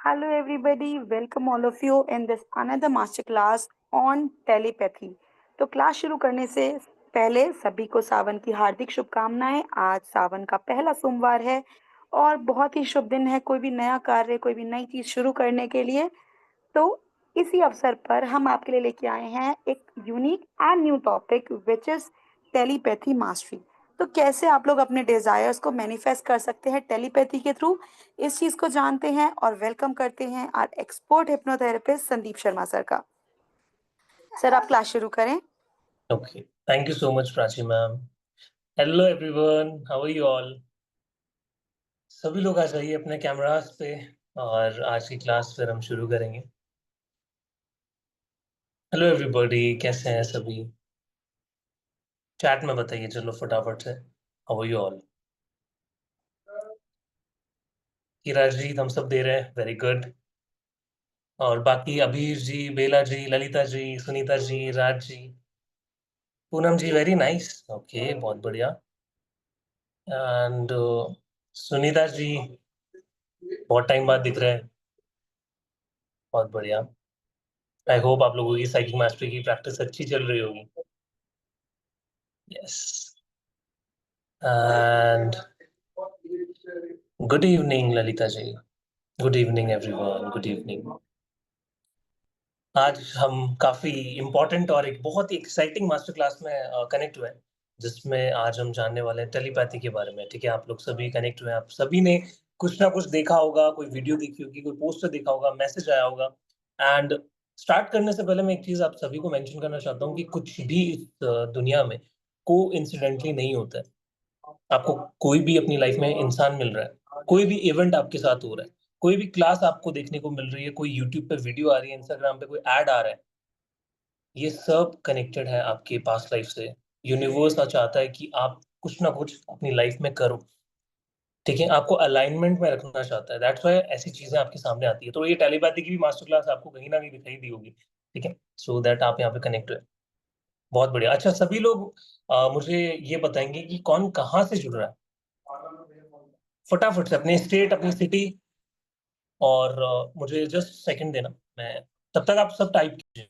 Hello, everybody. Welcome all of you in this another masterclass on telepathy. तो class शुरू करने से पहले सभी को सावन की हार्दिक शुभकामनाएं। आज सावन का पहला सोमवार है और बहुत ही शुभ दिन है कोई भी नया कार्य, कोई भी नई चीज शुरू करने के लिए। तो इसी अवसर पर हम आपके लिए लेके आए हैं एक unique and new topic which is telepathy mastery. तो कैसे आप लोग अपने डिजायर्स को मैनिफेस्ट कर सकते हैं टेलीपैथी के थ्रू, इस चीज को जानते हैं और वेलकम करते हैं our expert hypnotherapist Sandeep Sharma sir का। सर आप क्लास शुरू करें। Okay. Thank you so much, Prachi ma'am. Hello everyone. How are you all? सभी लोग आ जाइए अपने कैमरास पे और आज की क्लास फिर हम शुरू करेंगे। हेलो एवरीबॉडी, कैसे हैं सभी? चैट में बताइए चलो फटाफट से। How are you all? Heera ji हम सब दे रहे हैं, वेरी गुड। और बाकी Abhir ji, Bela ji, Lalita ji, Sunita ji, Raj ji, Poonam ji, very nice. Okay, बहुत बढ़िया। एंड सुनीता जी, बहुत टाइम बाद दिख रहे हैं, बहुत बढ़िया। आई होप आप लोगों की साइकिल मास्टरी की प्रैक्टिस अच्छी चल रही होगी। Yes. And good evening Lalita ji, good evening everyone, good evening. आज हम काफी इम्पोर्टेंट और एक बहुत ही एक्साइटिंग मास्टर क्लास में कनेक्ट हुए हैं, जिसमें आज हम जानने वाले हैं टेलीपैथी के बारे में। ठीक है, आप लोग सभी कनेक्ट हुए हैं, आप सभी ने कुछ ना कुछ देखा होगा, कोई वीडियो देखी होगी, कोई पोस्टर देखा होगा, मैसेज आया होगा। एंड स्टार्ट करने से पहले मैं एक चीज आप सभी को मेंशन करना चाहता हूँ कि कुछ भी इस दुनिया में को इंसिडेंटली नहीं होता है। आपको कोई भी अपनी लाइफ में इंसान मिल रहा है, कोई भी इवेंट आपके साथ हो रहा है, कोई भी क्लास आपको देखने को मिल रही है, कोई यूट्यूब पे वीडियो आ रही है, इंस्टाग्राम पे कोई ऐड आ रहा है, ये सब कनेक्टेड है आपके पास्ट लाइफ से। यूनिवर्स चाहता है कि आप कुछ ना कुछ अपनी लाइफ में करो। ठीक है, आपको अलाइनमेंट में रखना चाहता है, दैट्स व्हाई ऐसी चीजें आपके सामने आती है। तो ये टेलीपैथी की भी मास्टर क्लास आपको कहीं ना कहीं दिखाई दी होगी। ठीक है, सो दैट आप यहाँ पे कनेक्ट हुए। बहुत बढ़िया। अच्छा, सभी लोग मुझे ये बताएंगे कि कौन कहाँ से जुड़ रहा है, फटाफट से अपने स्टेट, अपनी सिटी। और मुझे जस्ट सेकंड देना, मैं तब तक आप सब टाइप कीजिए।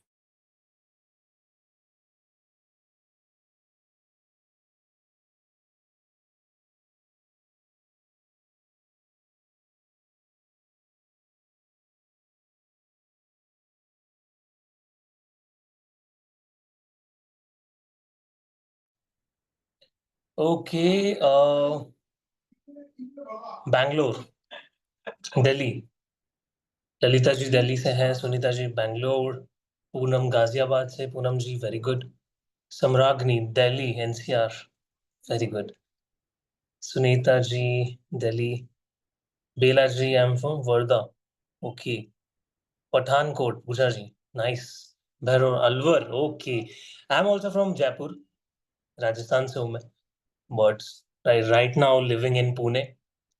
ओके, बैंगलोर, दिल्ली, ललिता जी दिल्ली से हैं, सुनीता जी बैंगलोर, पूनम गाजियाबाद से, Poonam ji very good, Samragni Delhi NCR, very good, Sunita ji Delhi, Bela ji I am from Wardha, okay, Pathankot Pooja ji, nice, Bhairav Alwar, okay, I am also from Jaipur, Rajasthan से हूँ मैं, but right now living in Pune.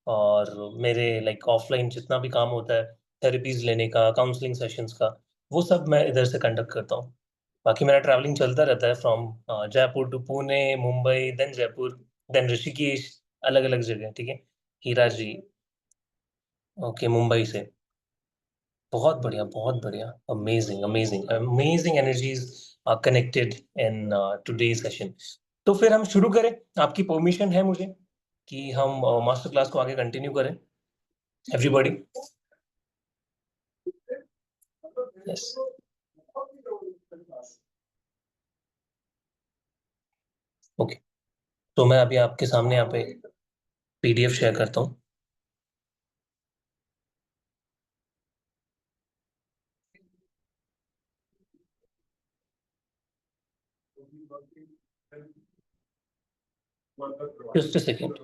और मेरे लाइक ऑफलाइन जितना भी काम होता है, थेरेपीज लेने का, काउंसलिंग सेशंस का, वो सब मैं इधर से कंडक्ट करता हूँ। बाकी मेरा ट्रैवलिंग चलता रहता है from Jaipur to Pune, Mumbai, then Jaipur, then Rishikesh, अलग अलग जगह। ठीक है, हीरा जी, ओके, मुंबई से, बहुत बढ़िया, बहुत बढ़िया, amazing amazing amazing energies connected in today session. तो फिर हम शुरू करें, आपकी परमिशन है मुझे कि हम मास्टर क्लास को आगे कंटिन्यू करें, एवरीबॉडी? Yes, okay. तो मैं अभी आपके सामने यहाँ पे पीडीएफ शेयर करता हूँ। Just a second.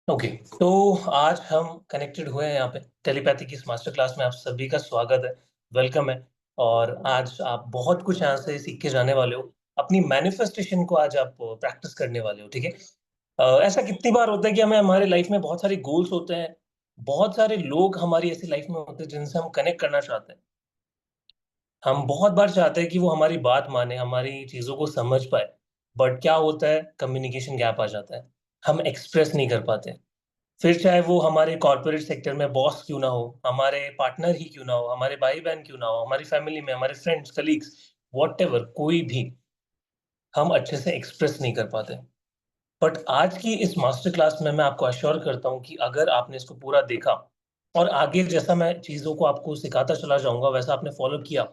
ओके, तो आज हम कनेक्टेड हुए हैं यहाँ पे टेलीपैथी की इस मास्टर क्लास में। आप सभी का स्वागत है, वेलकम है। और आज आप बहुत कुछ यहाँ से सीख के जाने वाले हो। अपनी मैनिफेस्टेशन को आज आप प्रैक्टिस करने वाले हो, ठीक है। ऐसा कितनी बार होता है कि हमें हमारे लाइफ में बहुत सारे गोल्स होते हैं, बहुत सारे लोग हमारी ऐसी लाइफ में होते हैं जिनसे हम कनेक्ट करना चाहते हैं। हम बहुत बार चाहते हैं कि वो हमारी बात माने, हमारी चीजों को समझ पाए। बट क्या होता है, कम्युनिकेशन गैप आ जाता है, हम एक्सप्रेस नहीं कर पाते। फिर चाहे वो हमारे कॉर्पोरेट सेक्टर में बॉस क्यों ना हो, हमारे पार्टनर ही क्यों ना हो, हमारे भाई बहन क्यों ना हो, हमारी फैमिली में हमारे फ्रेंड्स कलीग्स, वॉट एवर, कोई भी, हम अच्छे से एक्सप्रेस नहीं कर पाते। बट आज की इस मास्टर क्लास में मैं आपको अश्योर करता हूँ कि अगर आपने इसको पूरा देखा और आगे जैसा मैं चीजों को आपको सिखाता चला जाऊंगा वैसा आपने फॉलो किया,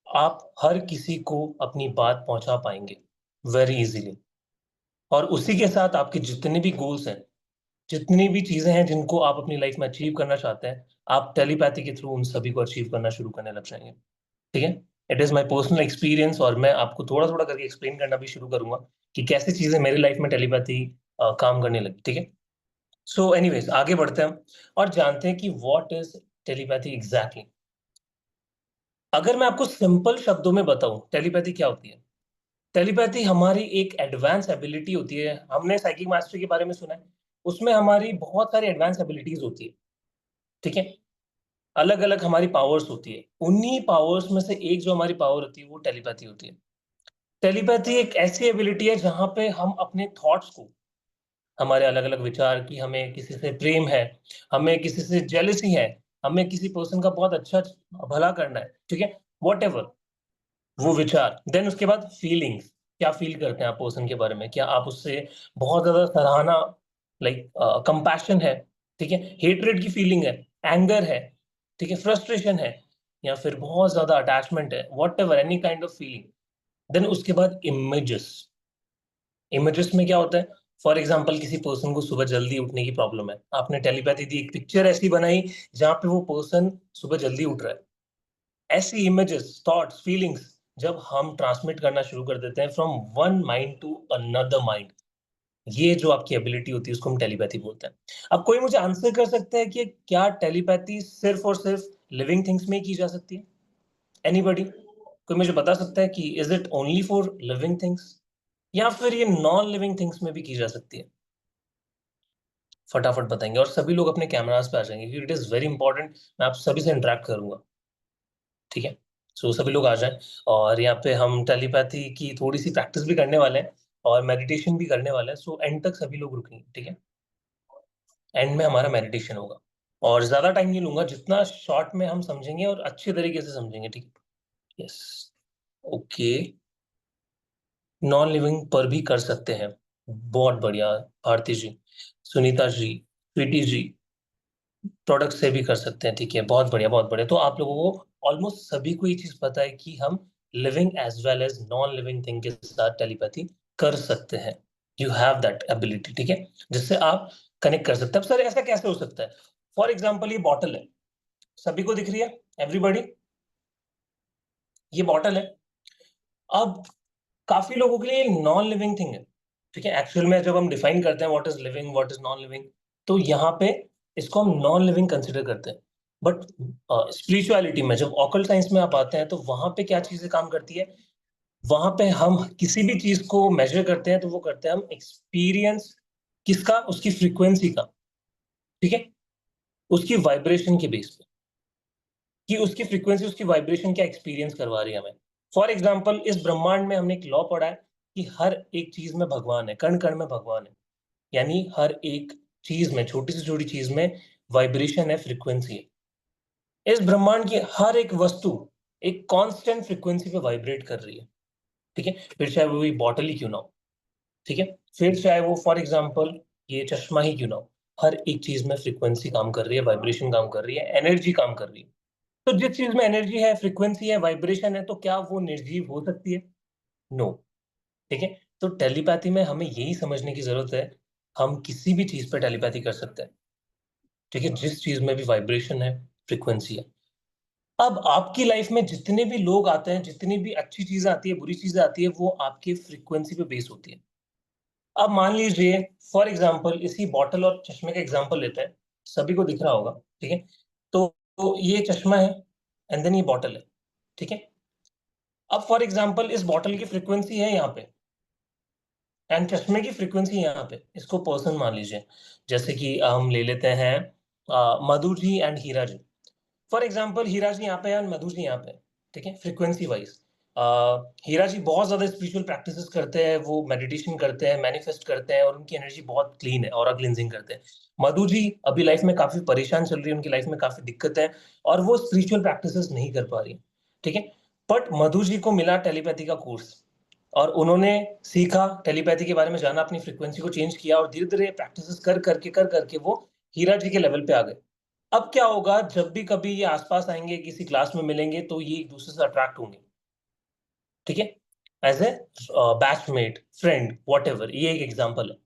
आप हर किसी को अपनी बात पहुंचा पाएंगे वेरी इजीली। और उसी के साथ आपके जितने भी गोल्स हैं, जितनी भी चीजें हैं जिनको आप अपनी लाइफ में अचीव करना चाहते हैं, आप टेलीपैथी के थ्रू उन सभी को अचीव करना शुरू करने लग जाएंगे, ठीक है। It is my personal experience और मैं आपको थोड़ा थोड़ा करके एक्सप्लेन करना भी शुरू करूंगा कि कैसे चीजें मेरी लाइफ में टेलीपैथी काम करने लगी, ठीक है। सो एनीवेज, आगे बढ़ते हैं हम और जानते हैं कि व्हाट इज टेलीपैथी एग्जैक्टली। अगर मैं आपको सिंपल शब्दों में बताऊं टेलीपैथी क्या होती है, टेलीपैथी हमारी एक एडवांस एबिलिटी होती है। हमने साइकिक मास्टरी के बारे में सुना है, उसमें हमारी बहुत सारी एडवांस एबिलिटीज होती है, ठीक है। अलग अलग हमारी पावर्स होती है, उन्हीं पावर्स में से एक जो हमारी पावर होती है वो टेलीपैथी होती है। टेलीपैथी एक ऐसी एबिलिटी है जहां पे हम अपने थॉट्स को, हमारे अलग अलग विचार की, हमें किसी से प्रेम है, हमें किसी से जेलसी है, हमें किसी पर्सन का बहुत अच्छा भला करना है, ठीक है, वॉट एवर वो विचार, देन उसके बाद फीलिंग्स, क्या फील करते हैं आप पर्सन के बारे में, क्या आप उससे बहुत ज्यादा सराहना, लाइक कंपैशन है, ठीक है, हेट्रेड की फीलिंग है, एंगर है, ठीक है, फ्रस्ट्रेशन है, या फिर बहुत ज्यादा अटैचमेंट है, whatever any kind of feeling. Then उसके बाद इमेजेस। इमेजेस में क्या होता है, फॉर एग्जाम्पल किसी पर्सन को सुबह जल्दी उठने की प्रॉब्लम है, आपने टेलीपैथी दी, एक पिक्चर ऐसी बनाई जहां पे वो पर्सन सुबह जल्दी उठ रहा है। ऐसी इमेजेस, थॉट्स, फीलिंग्स जब हम ट्रांसमिट करना शुरू कर देते हैं from one mind to another mind, ये जो आपकी एबिलिटी होती है उसको हम टेलीपैथी बोलते हैं। अब कोई मुझे आंसर कर सकता है कि क्या टेलीपैथी सिर्फ और सिर्फ लिविंग थिंग्स में ही की जा सकती है? एनीबॉडी, कोई मुझे बता सकता है कि is it only for living things या फिर ये नॉन लिविंग थिंग्स में भी की जा सकती है? फटाफट बताएंगे और सभी लोग अपने कैमरास पे आ जाएंगे क्योंकि इट इज वेरी इंपॉर्टेंट। मैं आप सभी से इंटरेक्ट करूंगा, ठीक है। सो सभी लोग आ जाएं। और यहाँ पे हम टेलीपैथी की थोड़ी सी प्रैक्टिस भी करने वाले हैं और मेडिटेशन भी करने वाले हैं। सो एंड तक सभी लोग रुकेंगे, ठीक है। एंड में हमारा मेडिटेशन होगा और ज्यादा टाइम नहीं लूंगा, जितना शॉर्ट में हम समझेंगे और अच्छे तरीके से समझेंगे, ठीक है। Yes, okay. नॉन लिविंग पर भी कर सकते हैं, बहुत बढ़िया। भारती जी, सुनीता जी, स्वीटी जी, प्रोडक्ट से भी कर सकते हैं, ठीक है, बहुत बढ़िया बहुत बढ़िया। तो आप लोगों को ऑलमोस्ट सभी को ये चीज पता है कि हम living as well as non living thing के साथ टेलीपैथी कर सकते हैं। यू हैव दैट एबिलिटी, ठीक है, जिससे आप कनेक्ट कर सकते हैं। अब सर ऐसा कैसे हो सकता है? फॉर एग्जाम्पल ये बॉटल है, सभी को दिख रही है, एवरीबॉडी, ये बॉटल है। अब काफी लोगों के लिए नॉन लिविंग थिंग है, ठीक है। एक्चुअल में जब हम डिफाइन करते हैं what is living what is non living, तो यहाँ पे इसको हम नॉन लिविंग कंसिडर करते हैं। बट स्पिरिचुअलिटी में जब ऑकल्ट साइंस में आप आते हैं तो वहां पे क्या चीजें काम करती है, वहां पे हम किसी भी चीज को मेजर करते हैं तो वो करते हैं हम एक्सपीरियंस, किसका, उसकी फ्रीक्वेंसी का, ठीक है, उसकी वाइब्रेशन के बेस पे, कि उसकी फ्रीक्वेंसी, उसकी वाइब्रेशन क्या एक्सपीरियंस करवा रही है हमें। फॉर एग्जाम्पल इस ब्रह्मांड में हमने एक लॉ पढ़ा है कि हर एक चीज में भगवान है, कण कण में भगवान है। यानी हर एक चीज में, छोटी से छोटी चीज में वाइब्रेशन है, फ्रीक्वेंसी है। इस ब्रह्मांड की हर एक वस्तु एक कांस्टेंट फ्रीक्वेंसी पे वाइब्रेट कर रही है, ठीक है। फिर चाहे वो बॉटल ही क्यों ना हो, ठीक है, फिर चाहे वो फॉर एग्जाम्पल ये चश्मा ही क्यों ना हो, हर एक चीज में फ्रीक्वेंसी काम कर रही है, वाइब्रेशन काम कर रही है, एनर्जी काम कर रही है। तो जिस चीज में एनर्जी है, फ्रीक्वेंसी है, वाइब्रेशन है, तो क्या वो निर्जीव हो सकती है? नो, ठीक है। तो टेलीपैथी में हमें यही समझने की जरूरत है, हम किसी भी चीज पर टेलीपैथी कर सकते हैं, ठीक है, जिस चीज में भी वाइब्रेशन है, फ्रीक्वेंसी है। अब आपकी लाइफ में जितने भी लोग आते हैं, जितनी भी अच्छी चीजें आती है, बुरी चीजें आती है, वो आपके फ्रीक्वेंसी पे बेस होती है। अब मान लीजिए फॉर एग्जांपल इसी बॉटल और चश्मे का एग्जांपल लेते हैं, सभी को दिख रहा होगा, ठीक है। तो ये चश्मा है एंड देन ये बॉटल है, ठीक है। अब फॉर एग्जांपल इस बॉटल की फ्रीक्वेंसी है यहाँ पे एंड चश्मे की फ्रीक्वेंसी यहाँ पे, इसको पर्सन मान लीजिए। जैसे कि हम ले लेते हैं Madhu ji and Heera ji. For example Heera ji यहाँ पे है और मधु जी यहाँ पे है, ठीक है। फ्रीक्वेंसी वाइज हीरा जी बहुत ज्यादा स्पिरिचुअल प्रैक्टिसेस करते हैं, वो मेडिटेशन करते हैं, मैनिफेस्ट करते हैं और उनकी एनर्जी बहुत क्लीन है, ऑरा क्लींजिंग करते हैं। मधु जी अभी लाइफ में काफी परेशान चल रही है, उनकी लाइफ में काफी दिक्कत है और वो स्पिरिचुअल प्रैक्टिसेस नहीं कर पा रही, ठीक है। बट मधु जी को मिला टेलीपैथी का कोर्स और उन्होंने सीखा टेलीपैथी के बारे में, जाना, अपनी फ्रीक्वेंसी को चेंज किया और धीरे धीरे प्रैक्टिसेस कर करके वो हीरा जी के लेवल पे आ गए। अब क्या होगा, जब भी कभी ये आसपास आएंगे, किसी क्लास में मिलेंगे, तो ये एक दूसरे से अट्रैक्ट होंगे, ठीक है। As a batchmate, friend, whatever, ये एक एग्जाम्पल है।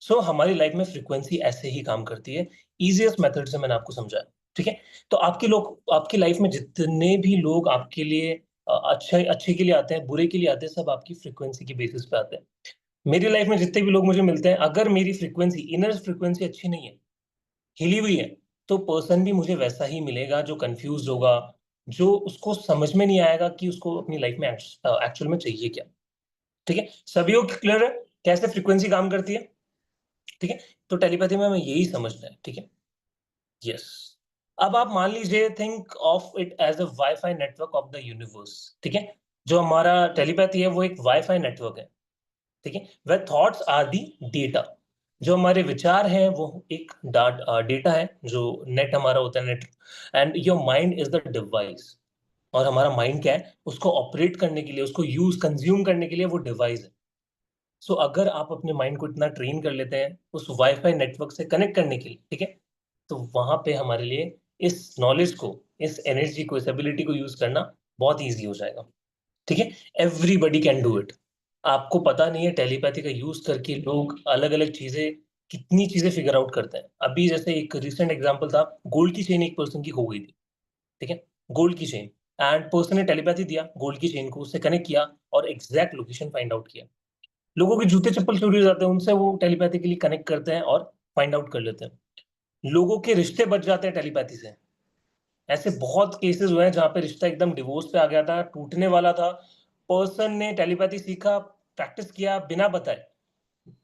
सो हमारी लाइफ में फ्रीक्वेंसी ऐसे ही काम करती है। इजीएस्ट मेथड से मैंने आपको समझाया, ठीक है। तो आपकी लाइफ में जितने भी लोग आपके लिए अच्छे अच्छे के लिए आते हैं, बुरे के लिए आते हैं, सब आपकी फ्रीक्वेंसी के बेसिस पे आते हैं। मेरी लाइफ में जितने भी लोग मुझे मिलते हैं, अगर मेरी फ्रीक्वेंसी, इनर फ्रीक्वेंसी अच्छी नहीं है, हिली हुई है, तो पर्सन भी मुझे वैसा ही मिलेगा जो कंफ्यूज होगा, जो उसको समझ में नहीं आएगा कि उसको अपनी लाइफ में एक्चुअल में चाहिए क्या, ठीक है। सभी को क्लियर है कैसे फ्रीक्वेंसी काम करती है, ठीक है। तो टेलीपैथी में हमें यही समझना है, ठीक है। यस। अब आप मान लीजिए, think of it as a wifi network of the universe, ठीक है। जो हमारा टेलीपैथी है वो एक वाईफाई नेटवर्क है, ठीक है। वह थॉट्स आर दी डेटा, जो हमारे विचार हैं वो एक डेटा है, जो नेट हमारा होता है, net. And your mind is the device. और हमारा माइंड क्या है, उसको ऑपरेट करने के लिए, उसको यूज कंज्यूम करने के लिए वो डिवाइस है। सो अगर आप अपने माइंड को इतना ट्रेन कर लेते हैं उस वाईफाई नेटवर्क से कनेक्ट करने के लिए, ठीक है, तो वहां पे हमारे लिए इस नॉलेज को, इस एनर्जी को, इस एबिलिटी को यूज करना बहुत ईजी हो जाएगा, ठीक है। Everybody can do it. आपको पता नहीं है टेलीपैथी का यूज करके लोग अलग अलग चीजें, कितनी चीजें फिगर आउट करते हैं। अभी जैसे एक रिसेंट एग्जांपल था, गोल्ड की चेन एक पर्सन की खो गई थी, ठीक है। गोल्ड की चेन, एंड पर्सन ने टेलीपैथी दिया, गोल्ड की चेन को उससे कनेक्ट किया और एग्जैक्ट लोकेशन फाइंड आउट किया। लोगों के जूते चप्पल चोरी हो जाते हैं, उनसे वो टेलीपैथिकली कनेक्ट करते हैं और फाइंड आउट कर लेते हैं। लोगों के रिश्ते बच जाते हैं टेलीपैथी से। ऐसे बहुत केसेस हुए हैं जहां पे रिश्ता एकदम डिवोर्स पे आ गया था, टूटने वाला था, पर्सन ने टेलीपैथी सीखा, प्रैक्टिस किया बिना बताए,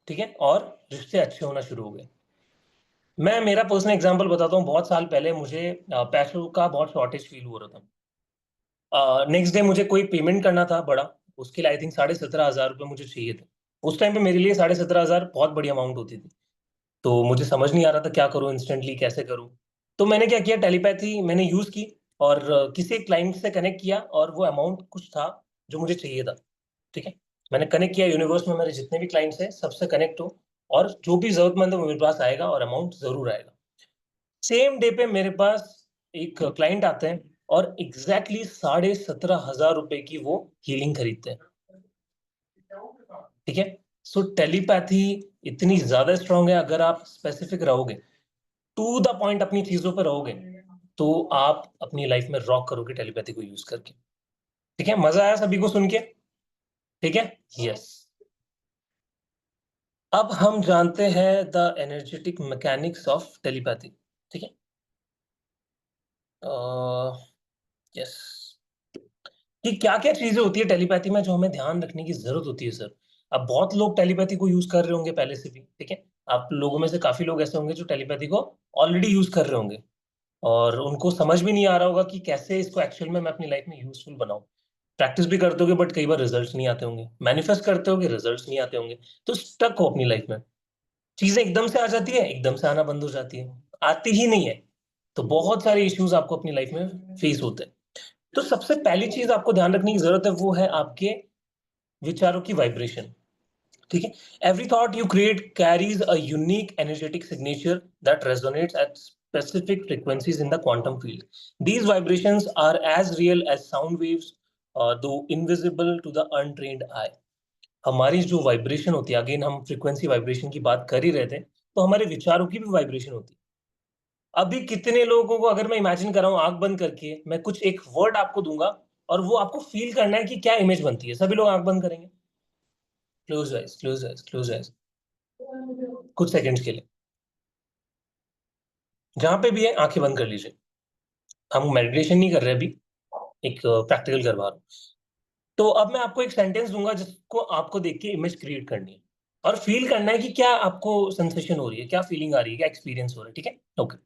ठीक है, और रिश्ते अच्छे होना शुरू हो गए। मैं मेरा पर्सनल एग्जांपल बताता हूँ। बहुत साल पहले मुझे पैसों का बहुत शॉर्टेज फील हो रहा था। नेक्स्ट डे मुझे कोई पेमेंट करना था बड़ा, उसके लिए आई थिंक 17,500 रुपये मुझे चाहिए थे। उस टाइम पे मेरे लिए 17,500 बहुत बड़ी अमाउंट होती थी। तो मुझे समझ नहीं आ रहा था क्या करूं, इंस्टेंटली कैसे करूं। तो मैंने क्या किया, टेलीपैथी मैंने यूज की और किसी क्लाइंट से कनेक्ट किया और वो अमाउंट कुछ था जो मुझे चाहिए था, ठीक है। मैंने कनेक्ट किया, यूनिवर्स में मेरे जितने भी क्लाइंट्स हैं सबसे कनेक्ट हो, और जो भी जरूरतमंद है वो मेरे पास आएगा और अमाउंट जरूर आएगा। सेम डे पे मेरे पास एक क्लाइंट आते हैं और एग्जैक्टली 17,500 रुपए की वो हीलिंग खरीदते हैं, ठीक है। सो टेलीपैथी इतनी ज्यादा स्ट्रांग है, अगर आप स्पेसिफिक रहोगे, टू द पॉइंट अपनी चीजों पर रहोगे, तो आप अपनी लाइफ में रॉक करोगे टेलीपैथी को यूज करके, ठीक है। मजा आया सभी को सुन के, ठीक है। यस। अब हम जानते हैं the energetic mechanics of telepathy, ठीक है। यस। कि क्या क्या चीजें होती है टेलीपैथी में जो हमें ध्यान रखने की जरूरत होती है, सर। अब बहुत लोग टेलीपैथी को यूज कर रहे होंगे पहले से भी, ठीक है। आप लोगों में से काफी लोग ऐसे होंगे जो टेलीपैथी को ऑलरेडी यूज कर रहे होंगे और उनको समझ भी नहीं आ रहा होगा कि कैसे इसको एक्चुअल में मैं अपनी लाइफ में यूजफुल बनाऊं। प्रैक्टिस भी करते होगे बट कई बार रिजल्ट्स नहीं आते होंगे, मैनिफेस्ट करते होगे, रिजल्ट्स नहीं आते होंगे, तो स्टक हो अपनी लाइफ में। चीजें एकदम से आ जाती है, एकदम से आना बंद हो जाती है, आती ही नहीं है। तो बहुत सारे इश्यूज आपको अपनी लाइफ में फेस होते हैं। तो सबसे पहली चीज आपको ध्यान रखने की जरूरत है, वो है आपके विचारों की वाइब्रेशन, ठीक है। Every thought you create carries a unique energetic signature that resonates at specific frequencies in the quantum field. These vibrations are as real as sound waves, though invisible to the untrained eye. हमारी जो vibration होती है, again हम frequency vibration की बात कर ही रहे थे, तो हमारे विचारों की भी वाइब्रेशन होती है। अभी कितने लोगों को अगर मैं इमेजिन कर रहा हूँ आंख बंद करके, मैं कुछ एक वर्ड आपको दूंगा और वो आपको फील करना है कि क्या इमेज बनती है, सभी लोग आंख बंद करेंगे। Close eyes, close eyes, close eyes, कुछ सेकंड्स के लिए। जहां पे भी है आंखें बंद कर लीजिए। हम मेडिटेशन नहीं कर रहे अभी, एक प्रैक्टिकल करवा रहा हूँ। तो अब मैं आपको एक सेंटेंस दूंगा जिसको आपको देख के इमेज क्रिएट करनी है और फील करना है कि क्या आपको सेंसेशन हो रही है, क्या फीलिंग आ रही है, क्या एक्सपीरियंस हो रहा है। ठीक है, okay.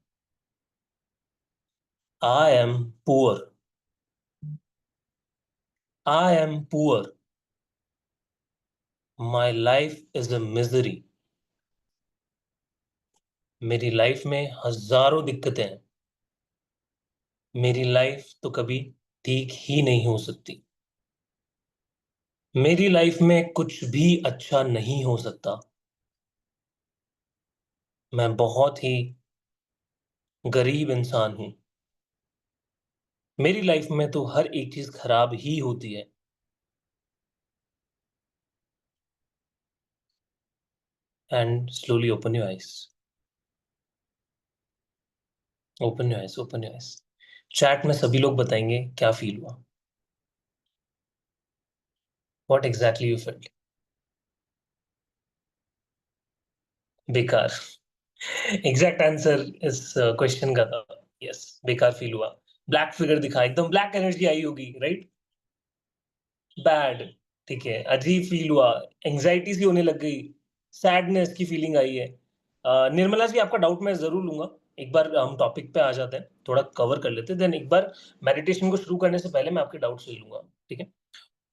I M poor, I am poor, my life is a misery. मेरी लाइफ में हजारों दिक्कतें हैं, मेरी लाइफ तो कभी ठीक ही नहीं हो सकती, मेरी लाइफ में कुछ भी अच्छा नहीं हो सकता, मैं बहुत ही गरीब इंसान हूं, मेरी लाइफ में तो हर एक चीज खराब ही होती है। And slowly open your eyes, open your eyes, open your eyes. Chat में सभी लोग बताएंगे क्या फील हुआ, व्हाट एग्जैक्टली यू फेल्ट। बेकार, एग्जैक्ट आंसर इस क्वेश्चन का था। यस, बेकार फील हुआ। ब्लैक फिगर दिखा, एकदम ब्लैक एनर्जी आई होगी, राइट। बैड, ठीक है, अजीब फील हुआ, एंजाइटी सी होने लग गई, सैडनेस की फीलिंग आई है। निर्मला जी, आपका डाउट मैं जरूर लूंगा। एक बार हम टॉपिक पे आ जाते हैं, थोड़ा कवर कर लेते हैं, देन एक बार मेडिटेशन को शुरू करने से पहले मैं आपके डाउट्स ले लूंगा। ठीक है।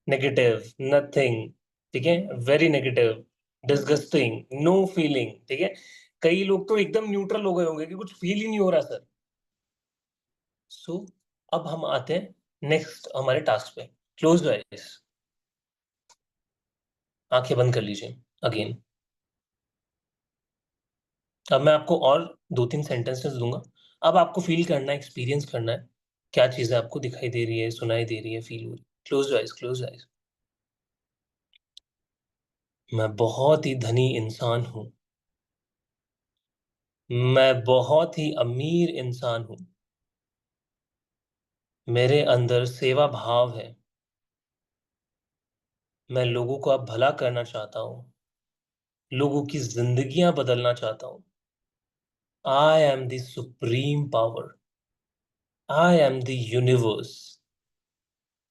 नेगेटिव, नथिंग, ठीक है, very negative, disgusting, no feeling, ठीक है। कई लोग तो एकदम न्यूट्रल हो गए होंगे कि कुछ फील ही नहीं हो रहा सर। सो अब हम आते हैं नेक्स्ट हमारे टास्क पे। क्लोज योर आईज, आंखें बंद कर लीजिए अगेन। अब मैं आपको और दो तीन सेंटेंसेस दूंगा। अब आपको फील करना है, एक्सपीरियंस करना है, क्या चीजें आपको दिखाई दे रही है, सुनाई दे रही है, फील हो रही है। Close your eyes, close your eyes. मैं बहुत ही धनी इंसान हूं, मैं बहुत ही अमीर इंसान हूं, मेरे अंदर सेवा भाव है, मैं लोगों को अब भला करना चाहता हूं, लोगों की जिंदगियां बदलना चाहता हूं। I am the supreme power, I am the universe,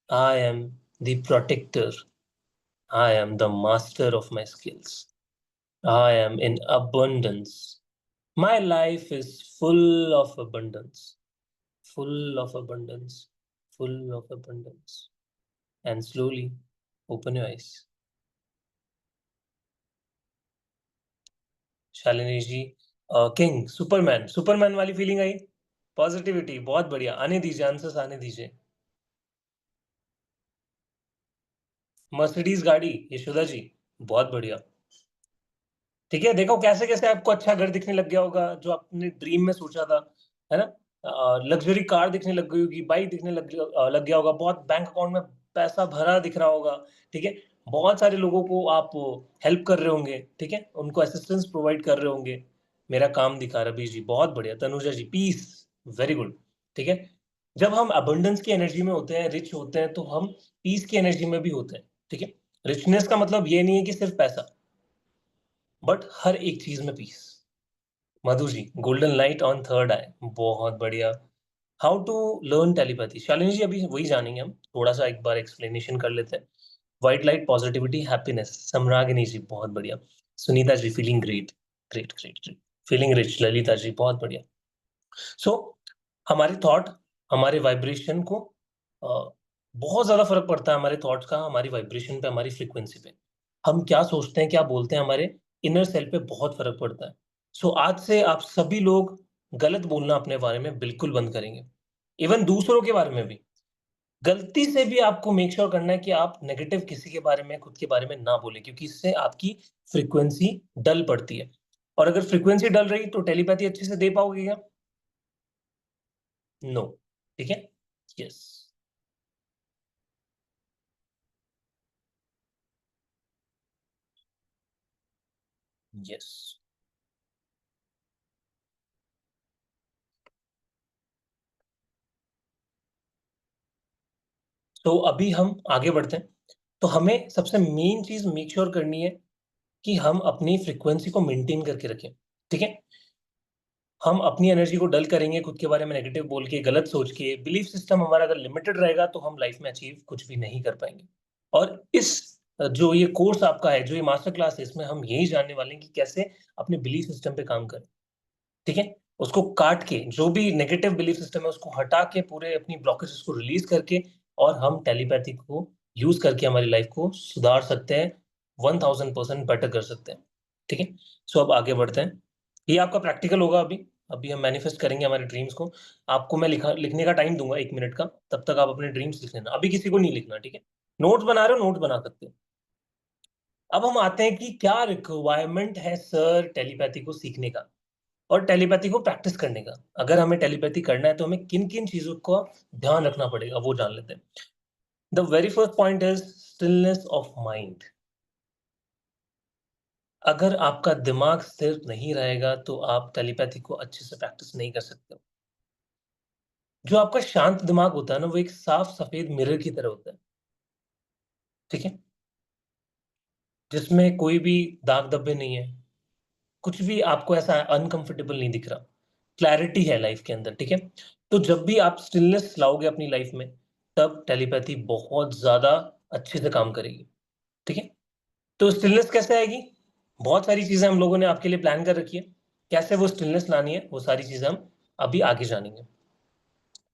I am the protector, I am the master of my skills. I am in abundance. My life is full of abundance, full of abundance, full of abundance. And slowly open your eyes. Shalini ji, king, superman, superman वाली feeling आई, positivity, बहुत बढ़िया। आने दीजिए, answers आने दीजिए। Mercedes गाड़ी, यशोदा जी, बहुत बढ़िया। ठीक है, देखो कैसे कैसे आपको अच्छा घर दिखने लग गया होगा जो आपने ड्रीम में सोचा था, है ना। लग्जरी कार दिखने लग गई होगी, बाइक दिखने लग गया होगा, बहुत बैंक अकाउंट में पैसा भरा दिख रहा होगा। ठीक है, बहुत सारे लोगों को आप हेल्प कर रहे होंगे, ठीक है, उनको असिस्टेंस प्रोवाइड कर रहे होंगे। मेरा काम दिखा, रवि जी बहुत बढ़िया, तनुजा जी पीस, वेरी गुड। ठीक है, जब हम अबंडेंस की एनर्जी में होते हैं, रिच होते हैं, तो हम पीस की एनर्जी में भी होते हैं। ठीक है, रिचनेस का मतलब ये नहीं है कि सिर्फ पैसा, बट हर एक चीज में peace. Madhu ji, golden light on third eye, बहुत बढ़िया। How to learn telepathy, Shalini ji अभी वही जानेंगे हम, थोड़ा सा एक बार एक्सप्लेनेशन कर लेते हैं। White light, positivity, happiness, Samragini ji बहुत बढ़िया। Sunita ji, feeling great, great great great, feeling rich, Lalita ji बहुत बढ़िया। सो हमारे थॉट, हमारे वाइब्रेशन को बहुत ज्यादा फर्क पड़ता है, हमारे थॉट्स का हमारी वाइब्रेशन पे, हमारी फ्रीक्वेंसी पे। हम क्या सोचते हैं, क्या बोलते हैं, हमारे इनर सेल पे बहुत फर्क पड़ता है। सो आज से आप सभी लोग गलत बोलना अपने बारे में बिल्कुल बंद करेंगे, इवन दूसरों के बारे में भी। गलती से भी आपको मेक श्योर करना है कि आप नेगेटिव किसी के बारे में, खुद के बारे में ना बोले, क्योंकि इससे आपकी फ्रीक्वेंसी डल पड़ती है। और अगर फ्रीक्वेंसी डल रही तो टेलीपैथी अच्छे से दे पाओगे क्या? नो। ठीक है, यस। यस। तो अभी हम आगे बढ़ते हैं। तो हमें सबसे मेन चीज मेक श्योर करनी है कि हम अपनी फ्रीक्वेंसी को मेंटेन करके रखें, ठीक है। हम अपनी एनर्जी को डल करेंगे खुद के बारे में नेगेटिव बोल के, गलत सोच के, बिलीफ सिस्टम हमारा अगर लिमिटेड रहेगा तो हम लाइफ में अचीव कुछ भी नहीं कर पाएंगे। और इस जो ये कोर्स आपका है, जो ये मास्टर क्लास है, इसमें हम यही जानने वाले हैं कि कैसे अपने बिलीफ सिस्टम पे काम करें, ठीक है। उसको काट के, जो भी नेगेटिव बिलीफ सिस्टम है उसको हटा के, पूरे अपनी ब्लॉकेजेस को रिलीज करके, और हम टेलीपैथी को यूज करके हमारी लाइफ को सुधार सकते हैं, 1000% बेटर कर सकते हैं, ठीक है। सो अब आगे बढ़ते हैं। ये आपका प्रैक्टिकल होगा। अभी अभी हम मैनिफेस्ट करेंगे हमारे ड्रीम्स को। आपको मैं लिखने का टाइम दूंगा 1 मिनट का, तब तक आप अपने ड्रीम्स लिख लेना। अभी किसी को नहीं लिखना, ठीक है। नोट्स बना रहे हो, नोट्स बना सकते हो। अब हम आते हैं कि क्या रिक्वायरमेंट है सर टेलीपैथी को सीखने का और टेलीपैथी को प्रैक्टिस करने का। अगर हमें टेलीपैथी करना है तो हमें किन किन चीजों का ध्यान रखना पड़ेगा, वो जान लेते हैं। The very first point is stillness of mind. अगर आपका दिमाग स्थिर नहीं रहेगा तो आप टेलीपैथी को अच्छे से प्रैक्टिस नहीं कर सकते हो। जो आपका शांत दिमाग होता है ना, वो एक साफ सफेद मिरर की तरह होता है, ठीक है, जिसमें कोई भी दाग धब्बे नहीं है, कुछ भी आपको ऐसा अनकंफर्टेबल नहीं दिख रहा, क्लैरिटी है लाइफ के अंदर, ठीक है। तो जब भी आप स्टिलनेस लाओगे अपनी लाइफ में, तब टेलीपैथी बहुत ज्यादा अच्छे से काम करेगी, ठीक है। तो स्टिलनेस कैसे आएगी? बहुत सारी चीजें हम लोगों ने आपके लिए प्लान कर रखी है। कैसे वो स्टिलनेस लानी है, वो सारी चीजें हम अभी आगे जानेंगे,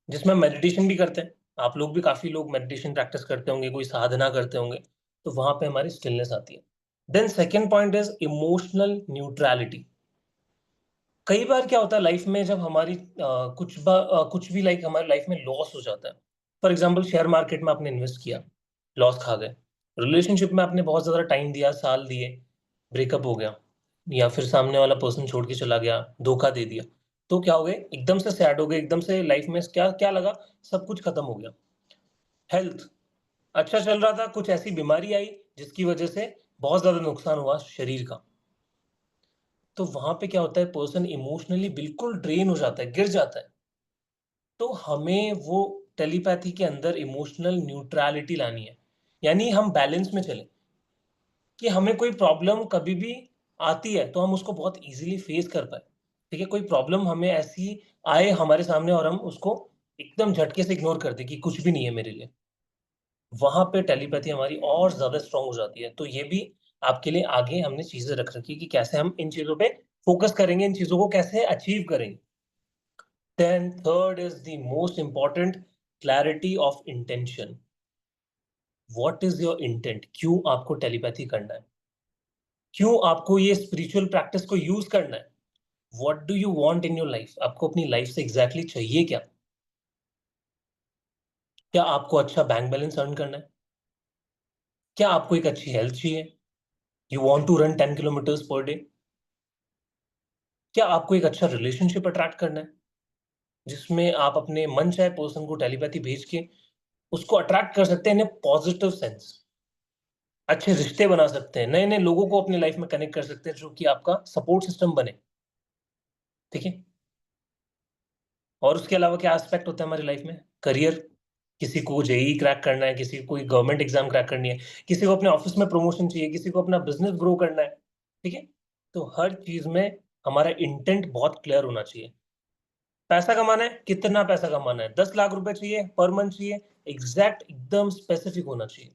जिसमें मेडिटेशन भी करते हैं। आप लोग भी, काफी लोग मेडिटेशन प्रैक्टिस करते होंगे, कोई साधना करते होंगे, तो वहां पे हमारी स्टिलनेस आती है। Then second point is emotional neutrality. कई बार क्या होता है लाइफ में, जब हमारी कुछ भी लाइक हमारी लाइफ में लॉस हो जाता है। फॉर एग्जांपल, शेयर मार्केट में आपने इन्वेस्ट किया, लॉस खा गए। रिलेशनशिप में आपने बहुत ज्यादा टाइम दिया, साल दिए, ब्रेकअप हो गया, या फिर सामने वाला पर्सन छोड़ के चला गया, धोखा दे दिया। तो क्या हो गए, एकदम से सैड हो गए, एकदम से लाइफ में क्या क्या लगा, सब कुछ खत्म हो गया। हेल्थ अच्छा चल रहा था, कुछ ऐसी बीमारी आई जिसकी वजह से बहुत ज्यादा नुकसान हुआ शरीर का। तो वहां पे क्या होता है, पर्सन इमोशनली बिल्कुल ड्रेन हो जाता है, गिर जाता है। तो हमें वो टेलीपैथी के अंदर इमोशनल न्यूट्रलिटी लानी है, यानी हम बैलेंस में चलें, कि हमें कोई प्रॉब्लम कभी भी आती है तो हम उसको बहुत इजीली फेस कर पाए, ठीक है। कोई प्रॉब्लम हमें ऐसी आए हमारे सामने और हम उसको एकदम झटके से इग्नोर कर दें कि कुछ भी नहीं है मेरे लिए, वहां पे टेलीपैथी हमारी और ज्यादा स्ट्रांग हो जाती है। तो ये भी आपके लिए आगे हमने चीजें रख रखी कि कैसे हम इन चीजों पे फोकस करेंगे, इन चीजों को कैसे अचीव करेंगे। Then third is the most important, clarity of intention. What is your intent? क्यों आपको टेलीपैथी करना है? क्यों आपको ये स्पिरिचुअल प्रैक्टिस को यूज करना है? What do you want in your life? आपको अपनी लाइफ से एग्जैक्टली चाहिए क्या? क्या आपको अच्छा बैंक बैलेंस अर्न करना है? क्या आपको एक अच्छी हेल्थ चाहिए? You want to run 10 kilometres per day? क्या आपको एक अच्छा रिलेशनशिप अट्रैक्ट करना है, जिसमें आप अपने मन चाहे पर्सन को टेलीपैथी भेज के उसको अट्रैक्ट कर सकते हैं इन पॉजिटिव सेंस, अच्छे रिश्ते बना सकते हैं, नए-नए लोगों को अपनी लाइफ में कनेक्ट कर सकते हैं, जो कि आपका सपोर्ट सिस्टम बने, ठीक है? और उसके अलावा क्या एस्पेक्ट होता है हमारी लाइफ में? करियर, किसी को जेईई क्रैक करना है, किसी को कोई गवर्नमेंट एग्जाम क्रैक करनी है, किसी को अपने ऑफिस में प्रमोशन चाहिए, किसी को अपना बिजनेस ग्रो करना है, ठीक है? तो हर चीज में हमारा इंटेंट बहुत क्लियर होना चाहिए। पैसा कमाना है, कितना पैसा कमाना है? 10 लाख रुपए चाहिए, पर मंथ चाहिए, एग्जैक्ट एकदम स्पेसिफिक होना चाहिए।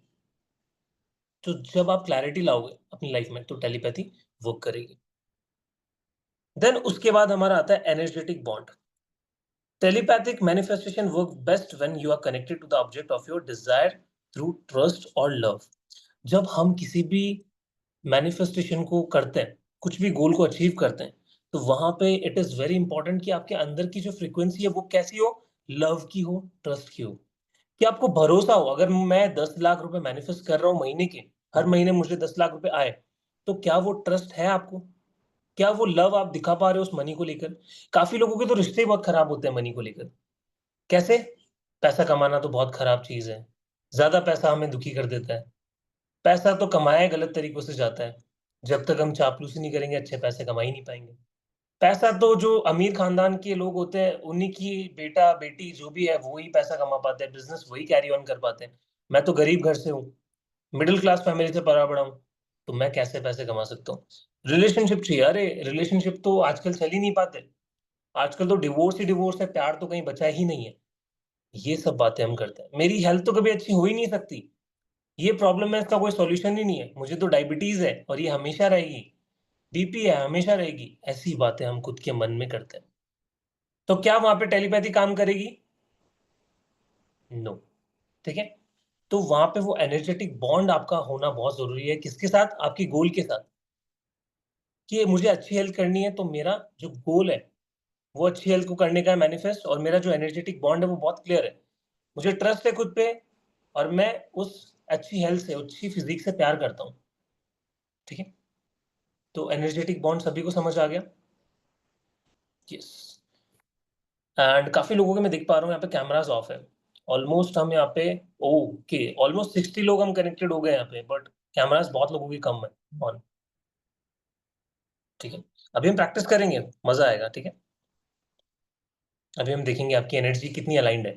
तो जब आप क्लैरिटी लाओगे अपनी लाइफ में, तो टेलीपैथी वर्क करेगी। देन उसके बाद हमारा आता है energetic bond. Telepathic manifestation work best when you are connected to the object of your desire through trust और लव। जब हम किसी भी मैनिफेस्टेशन को करते हैं, कुछ भी गोल को अचीव करते हैं, तो वहां पे इट इज वेरी इंपॉर्टेंट कि आपके अंदर की जो फ्रीक्वेंसी है वो कैसी हो, लव की हो, ट्रस्ट की हो, कि आपको भरोसा हो। अगर मैं 10 लाख रुपए मैनिफेस्ट कर रहा हूँ महीने के, हर महीने मुझे 10 लाख रुपए आए, तो क्या वो ट्रस्ट है आपको? क्या वो लव आप दिखा पा रहे हो उस मनी को लेकर? काफी लोगों के तो रिश्ते ही बहुत खराब होते हैं मनी को लेकर। कैसे? पैसा कमाना तो बहुत खराब चीज है, ज्यादा पैसा हमें दुखी कर देता है। पैसा तो कमाया गलत तरीकों से जाता है, जब तक हम चापलूसी नहीं करेंगे अच्छे पैसे कमा ही नहीं पाएंगे। पैसा तो जो अमीर खानदान के लोग होते हैं, उन्हीं की बेटा बेटी जो भी है वो ही पैसा कमा पाते हैं, बिजनेस वही कैरी ऑन कर पाते हैं। मैं तो गरीब घर से हूँ, मिडिल क्लास फैमिली से पला बड़ा हूँ, तो मैं कैसे पैसे कमा सकता हूँ? रिलेशनशिप चाहिए। अरे रिलेशनशिप तो आजकल चल ही नहीं पाते। आजकल तो डिवोर्स ही डिवोर्स है, प्यार तो कहीं बचा ही नहीं है। ये सब बातें हम करते हैं। मेरी हेल्थ तो कभी अच्छी हो ही नहीं सकती। ये प्रॉब्लम है, इसका कोई सॉल्यूशन ही नहीं है। मुझे तो डायबिटीज है और ये हमेशा रहेगी। बीपी है, हमेशा रहेगी। ऐसी बातें हम खुद के मन में करते हैं। तो क्या वहां पे टेलीपैथी काम करेगी? नो। ठीक है। तो वहां पे वो एनर्जेटिक बॉन्ड आपका होना बहुत जरूरी है। किसके साथ? आपकी गोल के साथ। कि मुझे अच्छी हेल्थ करनी है, तो मेरा जो गोल है वो अच्छी हेल्थ को करने का है मैनिफेस्ट, और मेरा जो एनर्जेटिक बॉन्ड है वो बहुत क्लियर है। मुझे ट्रस्ट है खुद पे, और मैं उस अच्छी हेल्थ से, अच्छी फिजिक से प्यार करता हूँ। ठीक है। तो एनर्जेटिक बॉन्ड सभी को समझ आ गया? यस। एंड काफी लोगों के मैं देख पा रहा हूँ यहाँ पे कैमरास ऑफ है। ऑलमोस्ट हम यहाँ पे, ओके, ऑलमोस्ट 60 लोग हम कनेक्टेड हो गए यहाँ पे, बट कैमरास बहुत लोगों की कम है ऑन। ठीक है। अभी हम प्रैक्टिस करेंगे, मजा आएगा। ठीक है। अभी हम देखेंगे आपकी एनर्जी कितनी अलाइंड है।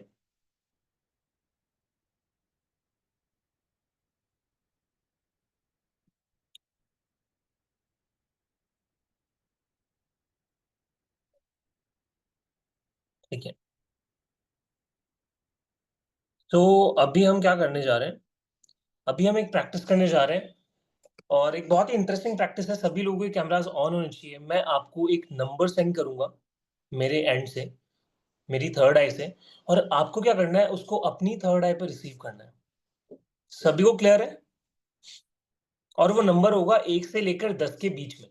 ठीक है। तो अभी हम क्या करने जा रहे हैं? अभी हम एक प्रैक्टिस करने जा रहे हैं, और एक बहुत ही इंटरेस्टिंग प्रैक्टिस है। सभी लोगों के कैमरास ऑन होने चाहिए। मैं आपको एक नंबर सेंड करूंगा मेरे एंड से, मेरी थर्ड आई से, और आपको क्या करना है, उसको अपनी थर्ड आई पर रिसीव करना है। सभी को क्लियर है? और वो नंबर होगा 1 से लेकर 10 के बीच में।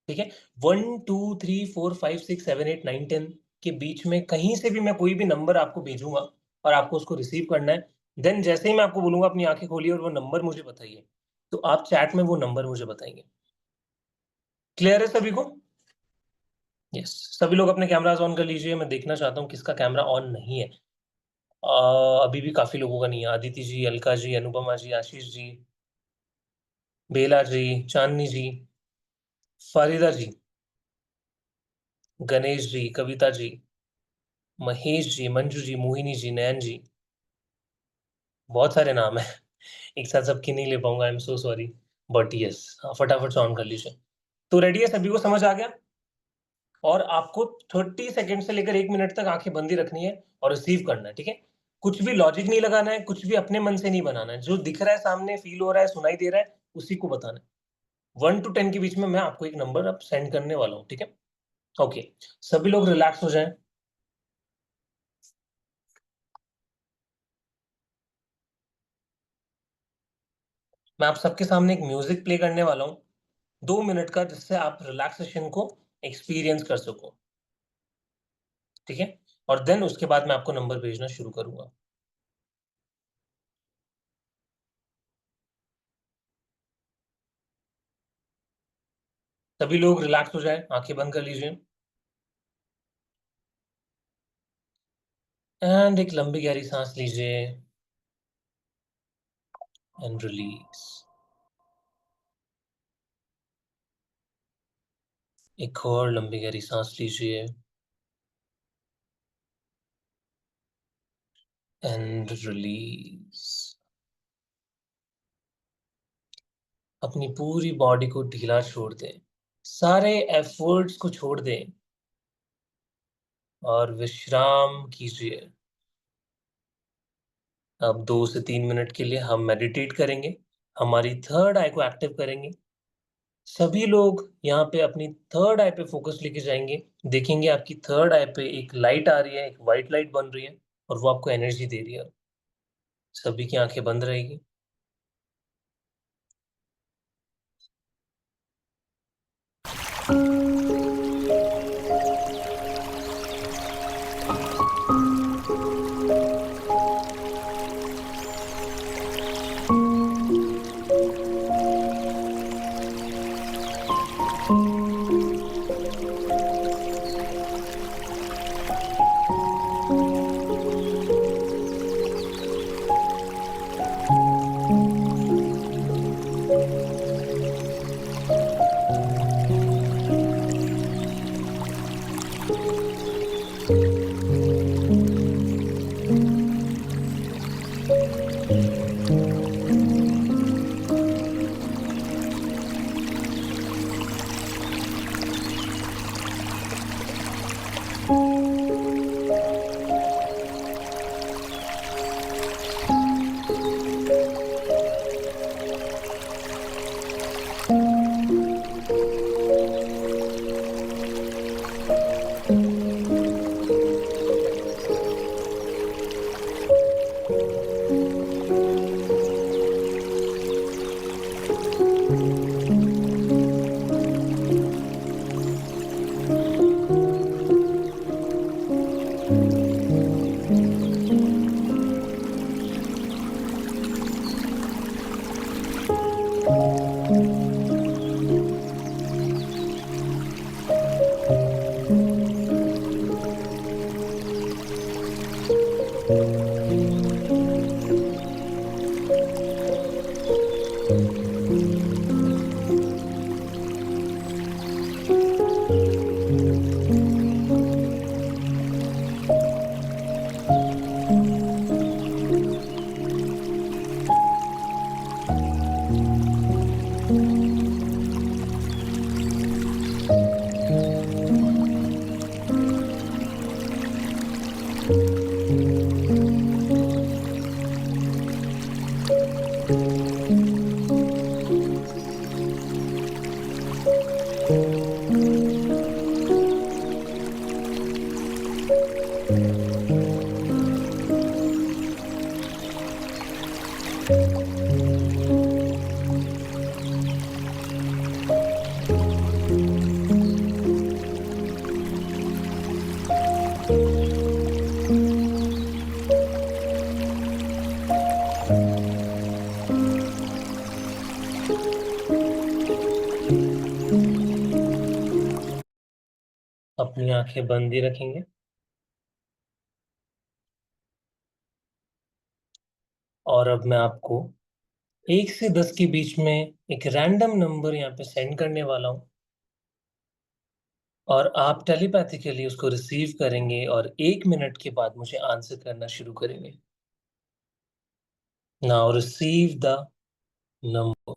ठीक है। 1 2 3 4 5 6 7 8 9 10 के बीच में कहीं से भी मैं कोई भी नंबर आपको भेजूंगा, और आपको उसको रिसीव करना है। देन जैसे ही मैं आपको बोलूंगा अपनी आंखें खोलिए और वो नंबर मुझे बताइए, तो आप चैट में वो नंबर मुझे बताएंगे। क्लियर है सभी को? यस। सभी लोग अपने कैमरास ऑन कर लीजिए। मैं देखना चाहता हूँ किसका कैमरा ऑन नहीं है। अभी भी काफी लोगों का नहीं है। आदिति जी, अलका जी, अनुपमा जी, आशीष जी, बेला जी, चांदनी जी, फारिदा जी, गणेश जी, कविता जी, महेश जी, मंजू जी, मोहिनी जी, नयन जी। बहुत सारे नाम है। एक साथ सबकी नहीं ले पाऊंगा, I am so sorry. But yes, फटाफट से ऑन कर लीजिए। तो रेडी है? सभी को समझ आ गया? और आपको 30 सेकंड से लेकर 1 मिनट तक आंखें बंदी रखनी है और रिसीव करना है। ठीक है। कुछ भी लॉजिक नहीं लगाना है, कुछ भी अपने मन से नहीं बनाना है। जो दिख रहा है सामने, फील हो रहा है, सुनाई दे रहा है, उसी को बताना है। 1 to 10 के बीच में मैं आपको एक नंबर अब सेंड करने वाला हूँ। ठीक है। ओके। सभी लोग रिलैक्स हो जाएं। मैं आप सबके सामने एक म्यूजिक प्ले करने वाला हूँ, 2 मिनट का, जिससे आप रिलैक्सेशन को एक्सपीरियंस कर सको। ठीक है। और देन उसके बाद मैं आपको नंबर भेजना शुरू करूंगा। सभी लोग रिलैक्स हो जाएं, आंखें बंद कर लीजिए, एंड एक लंबी गहरी सांस लीजिए एंड रिलीज। एक और लंबी गहरी सांस लीजिए एंड रिलीज। अपनी पूरी बॉडी को ढीला छोड़ दें, सारे एफर्ट्स को छोड़ दें और विश्राम कीजिए। अब 2 से 3 मिनट के लिए हम मेडिटेट करेंगे, हमारी थर्ड आई को एक्टिव करेंगे। सभी लोग यहाँ पे अपनी थर्ड आई पे फोकस लेके जाएंगे। देखेंगे आपकी थर्ड आई पे एक लाइट आ रही है, एक व्हाइट लाइट बन रही है, और वो आपको एनर्जी दे रही है। सभी की आंखें बंद रहेगी। अपनी आंखें बंद ही रखेंगे और अब मैं आपको 1 से 10 के बीच में एक रैंडम नंबर यहाँ पे सेंड करने वाला हूँ और आप टेलीपैथिकली उसको रिसीव करेंगे और 1 मिनट के बाद मुझे आंसर करना शुरू करेंगे। Now receive the number.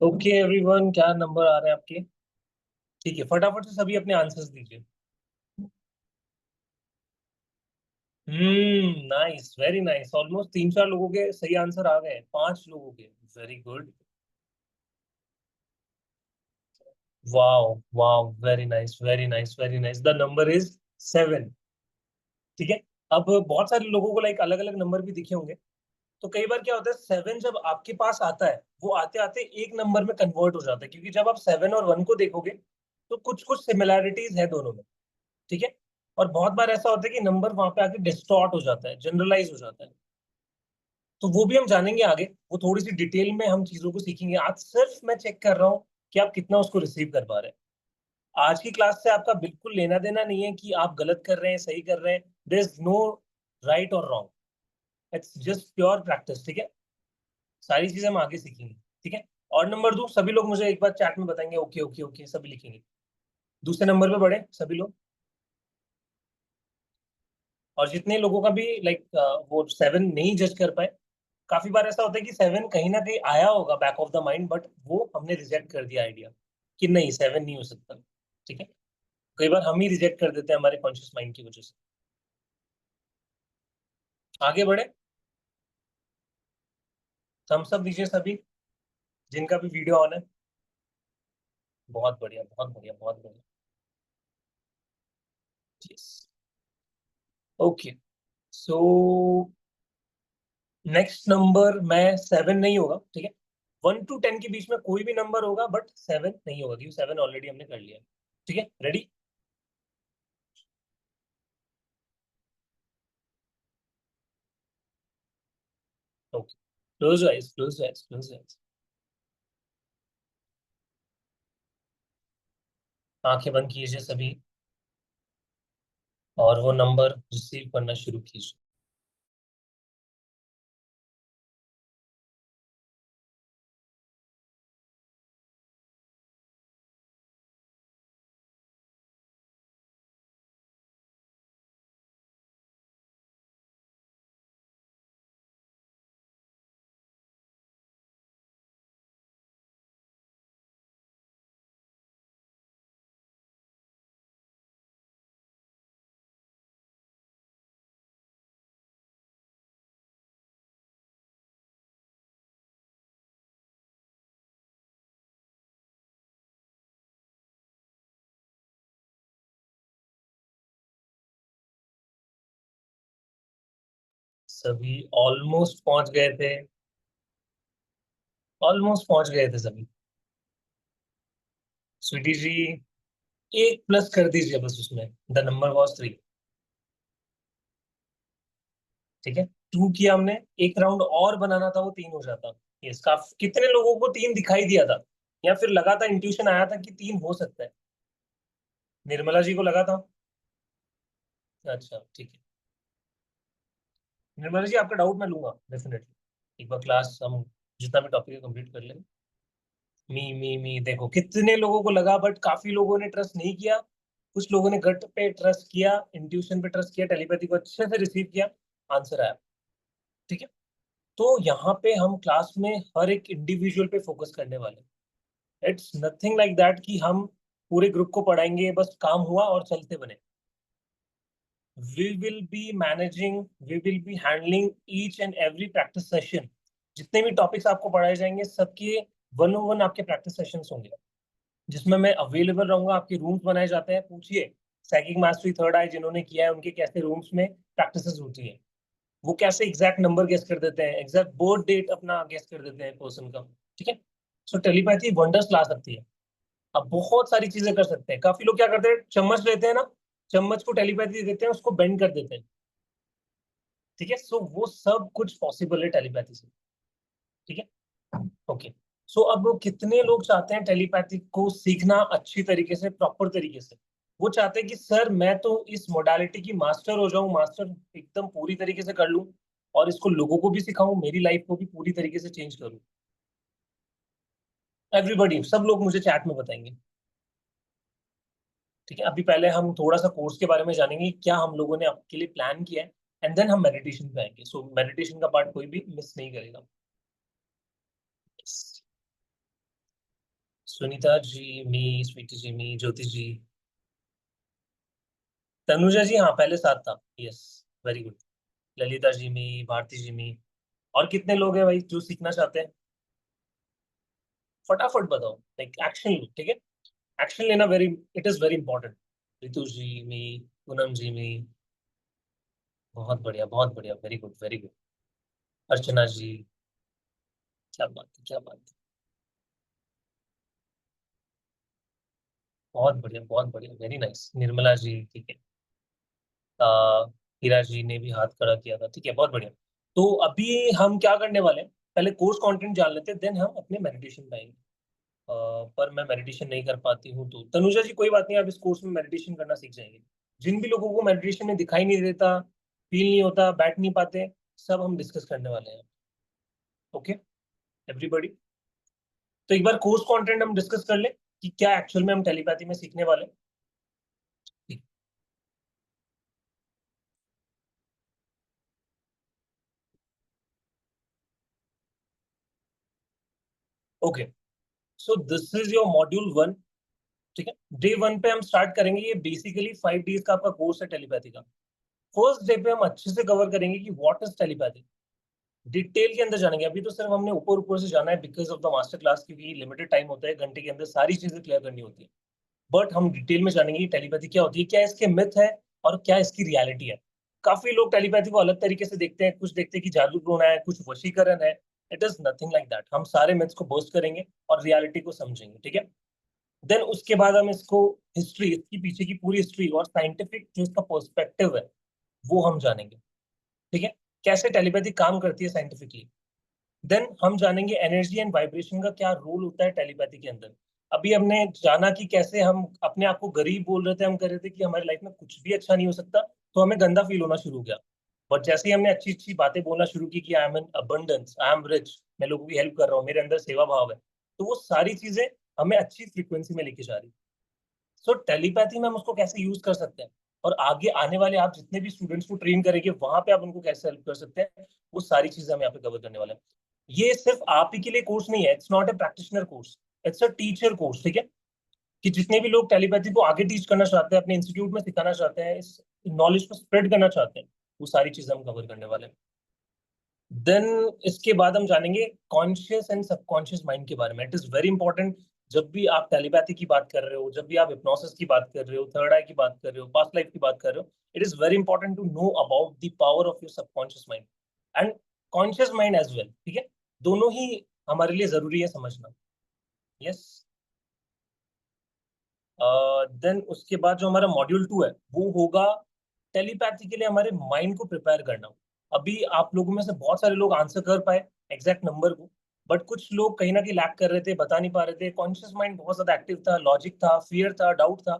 Okay everyone, क्या नंबर आ रहे हैं आपके? ठीक है, फटाफट से सभी अपने आंसर्स दीजिए। Nice, very nice. ऑलमोस्ट 3-4 लोगों के सही आंसर आ गए, 5 लोगों के। Very good. Wow wow, very nice very nice very nice. The number is 7। ठीक है। अब बहुत सारे लोगों को लाइक अलग अलग नंबर भी दिखे होंगे। तो कई बार क्या होता है, 7 जब आपके पास आता है वो आते आते एक नंबर में कन्वर्ट हो जाता है, क्योंकि जब आप 7 और 1 को देखोगे तो कुछ कुछ सिमिलैरिटीज है दोनों में। ठीक है। और बहुत बार ऐसा होता है कि नंबर वहां पे आके डिस्टॉर्ट हो जाता है, जनरलाइज हो जाता है। तो वो भी हम जानेंगे आगे, वो थोड़ी सी डिटेल में हम चीजों को सीखेंगे। आज सिर्फ मैं चेक कर रहा हूँ कि आप कितना उसको रिसीव कर पा रहे हैं। आज की क्लास से आपका बिल्कुल लेना देना नहीं है कि आप गलत कर रहे हैं सही कर रहे हैं। देयर इज नो राइट और wrong, it's just pure practice. ठीक है। सारी चीजें हम आगे सीखेंगे। ठीक है। और नंबर 2, सभी लोग मुझे एक बार चैट में बताएंगे ओके ओके ओके, सभी लिखेंगे। दूसरे नंबर पे बढ़े सभी लोग। और जितने लोगों का भी लाइक वो 7 नहीं जज कर पाए, काफी बार ऐसा होता है कि 7 कहीं ना कहीं आया होगा back of the mind, but वो हमने रिजेक्ट कर दिया आइडिया कि नहीं 7 नहीं हो सकता। ठीक है। कई बार हम ही रिजेक्ट कर देते हैं हमारे कॉन्शियस माइंड की वजह से। आगे बढ़े। थम्स अप दीजिए सभी जिनका भी वीडियो ऑन है। बहुत बढ़िया बहुत बढ़िया बहुत बढ़िया। Yes. Okay. So next number मैं 7 नहीं होगा। ठीक है। 1 to 10 के बीच में कोई भी नंबर होगा, बट 7 नहीं होगा, क्योंकि 7 ऑलरेडी हमने कर लिया है। ठीक है, ready? Okay. Close eyes close eyes close eyes. आंखें बंद कीजिए सभी और वो नंबर रिसीव करना शुरू कीजिए। सभी ऑलमोस्ट पहुंच गए थे। ऑलमोस्ट पहुंच गए थे सभी। स्वीटी जी, एक प्लस कर दीजिए बस उसमें। The number was 3। ठीक है। 2 किया हमने, एक राउंड और बनाना था, वो 3 हो जाता। इसका कितने लोगों को 3 दिखाई दिया था, या फिर लगा था, इंट्यूशन आया था कि 3 हो सकता है? निर्मला जी को लगा था। अच्छा ठीक है। निर्मला जी आपका डाउट मैं लूंगा डेफिनेटली। एक बार क्लास हम जितना भी टॉपिक है कंप्लीट कर लेंगे। मी देखो कितने लोगों को लगा, बट काफी लोगों ने ट्रस्ट नहीं किया। कुछ लोगों ने गट पे ट्रस्ट किया, इंट्यूशन पे ट्रस्ट किया, टेलीपैथी को अच्छे से रिसीव किया, आंसर आया। ठीक है, तो यहाँ पे हम क्लास में हर एक इंडिविजुअल पे फोकस करने वाले। इट्स नथिंग लाइक दैट कि हम पूरे ग्रुप को पढ़ाएंगे, बस काम हुआ और चलते बने। we will be managing, we will be handling each and every practice session। जितने भी टॉपिक्स आपको पढ़ाए जाएंगे सबके 1-on-1 आपके प्रैक्टिस सेशंस होंगे, जिसमें मैं अवेलेबल रहूंगा। आपके रूम्स बनाए जाते हैं, पूछिए साइकिक मास्टरी थर्ड आई जिन्होंने किया है उनके कैसे रूम्स में प्रैक्टिसेस होती है, वो कैसे एग्जैक्ट नंबर गेस कर देते हैं, एग्जैक्ट बर्थ डेट अपना गेस कर देते हैं पर्सन का। ठीक है, सो टेलीपैथी वंडर्स ला सकती है। अब बहुत सारी चीजें कर सकते हैं। काफी लोग क्या करते हैं, चम्मच लेते हैं ना, चम्मच को टेलीपैथी दे देते हैं, उसको बेंड कर देते हैं। ठीक है, सो वो सब कुछ पॉसिबल है टेलीपैथी से। ठीक है, ओके। सो अब कितने लोग चाहते हैं टेलीपैथी को सीखना अच्छी तरीके से, प्रॉपर तरीके से। वो चाहते हैं कि सर मैं तो इस मोडालिटी की मास्टर हो जाऊं, मास्टर एकदम पूरी तरीके से कर लूं, और इसको लोगों को भी सिखाऊं, मेरी लाइफ को भी पूरी तरीके से चेंज करूं। एवरीबॉडी, सब लोग मुझे चैट में बताएंगे। ठीक है, अभी पहले हम थोड़ा सा कोर्स के बारे में जानेंगे, क्या हम लोगों ने आपके लिए प्लान किया है, एंड देन हम मेडिटेशन पे आएंगे। सो मेडिटेशन का पार्ट कोई भी मिस नहीं करेगा। सुनीता जी, मी, स्वीटी जी, मी, ज्योति जी, तनुजा जी, हाँ पहले साथ था, yes, very good. Lalita ji, मी, भारती जी, मी। और कितने लोग हैं भाई जो सीखना चाहते हैं? फटाफट बताओ, लाइक एक्शन लो। ठीक है, एक्शन लेना very, it is very important. Ritu ji, me, Poonam ji, me, बहुत बढ़िया, बहुत बढ़िया, very good, very good. Archana ji, क्या बात है, क्या बात है, बहुत बढ़िया, बहुत बढ़िया, वेरी नाइस। निर्मला जी, ठीक है। आ, हीरा जी ने भी हाथ खड़ा किया था, ठीक है, बहुत बढ़िया। तो अभी हम क्या करने वाले हैं, पहले कोर्स कंटेंट जान लेते हैं, देन हम अपने मेडिटेशन पे आएंगे। पर मैं मेडिटेशन नहीं कर पाती हूँ, तो तनुजा जी कोई बात नहीं, आप इस कोर्स में मेडिटेशन करना सीख जाएंगे। जिन भी लोगों को मेडिटेशन में दिखाई नहीं देता, फील नहीं होता, बैठ नहीं पाते, सब हम डिस्कस करने वाले हैं। ओके एवरीबॉडी, तो एक बार कोर्स कंटेंट हम डिस्कस कर ले कि क्या एक्चुअल में हम टेलीपैथी में सीखने वाले हैं। Okay, so this is your module 1। ठीक है, डे 1 पे हम स्टार्ट करेंगे। ये बेसिकली 5 डेज का आपका कोर्स है टेलीपैथी का। फर्स्ट डे पे हम अच्छे से कवर करेंगे कि व्हाट इज टेलीपैथी, डिटेल के अंदर जानेंगे। अभी तो सिर्फ हमने ऊपर ऊपर से जाना है because of the master class, क्योंकि लिमिटेड टाइम होता है, घंटे के अंदर सारी चीजें क्लियर करनी होती है। बट हम डिटेल में जानेंगे कि टेलीपैथी क्या होती है, क्या इसके मिथ है और क्या इसकी रियलिटी है। काफी लोग टेलीपैथी को अलग तरीके से देखते हैं, कुछ देखते हैं कि जादू टोना है, कुछ वशीकरण है। It is nothing like that. हम सारे मिथ्स को बर्स्ट करेंगे और रियलिटी को समझेंगे। ठीक है, देन उसके बाद हम इसको हिस्ट्री, इसकी पीछे की पूरी हिस्ट्री और साइंटिफिक जो इसका पर्सपेक्टिव है वो हम जानेंगे। ठीक है, कैसे टेलीपैथी काम करती है साइंटिफिकली। देन हम जानेंगे एनर्जी एंड वाइब्रेशन का क्या रोल होता है टेलीपैथी के अंदर। अभी हमने जाना कि कैसे हम अपने आप को गरीब बोल रहे थे, हम कह रहे थे कि हमारी लाइफ में कुछ भी अच्छा नहीं हो सकता, तो हमें गंदा फील होना शुरू हो गया। बट जैसे ही हमने अच्छी अच्छी बातें बोलना शुरू की कि I am in abundance, I am rich, मैं लोगों की हेल्प कर रहा हूँ, मेरे अंदर सेवा भाव है, तो वो सारी चीजें हमें अच्छी फ्रीक्वेंसी में लेके जा रही। सो टेलीपैथी में हम उसको कैसे यूज कर सकते हैं, और आगे आने वाले आप जितने भी स्टूडेंट्स को ट्रेन करेंगे वहां पे आप उनको कैसे हेल्प कर सकते हैं, वो सारी चीजें हम यहाँ पे कवर करने वाले हैं। ये सिर्फ आप ही के लिए कोर्स नहीं है, it's not a practitioner course, it's a teacher course. ठीक है, कि जितने भी लोग टेलीपैथी को आगे टीच करना चाहते हैं, अपने इंस्टीट्यूट में सिखाना चाहते हैं, इस नॉलेज को स्प्रेड करना चाहते हैं, वो सारी चीजें हम कवर करने वाले हैं। देन इसके बाद हम जानेंगे कॉन्शियस एंड सबकॉन्शियस माइंड के बारे में। It is very important. जब भी आप टेलीपैथी की बात कर रहे हो, जब भी आप हिप्नोसिस की बात कर रहे हो, थर्ड आई की बात कर रहे हो, पास्ट लाइफ की बात कर रहे हो, it is very important to know about the power of your subconscious mind and conscious mind as well. ठीक है, दोनों ही हमारे लिए जरूरी है समझना। यस, देन उसके बाद जो हमारा मॉड्यूल 2 है वो होगा टेलीपैथी के लिए हमारे माइंड को प्रिपेयर करना। अभी आप लोगों में से बहुत सारे लोग आंसर कर पाए एग्जैक्ट नंबर को, बट कुछ लोग कहीं ना कहीं लैक कर रहे थे, बता नहीं पा रहे थे। कॉन्शियस माइंड बहुत ज्यादा एक्टिव था, लॉजिक था, फियर था, डाउट था।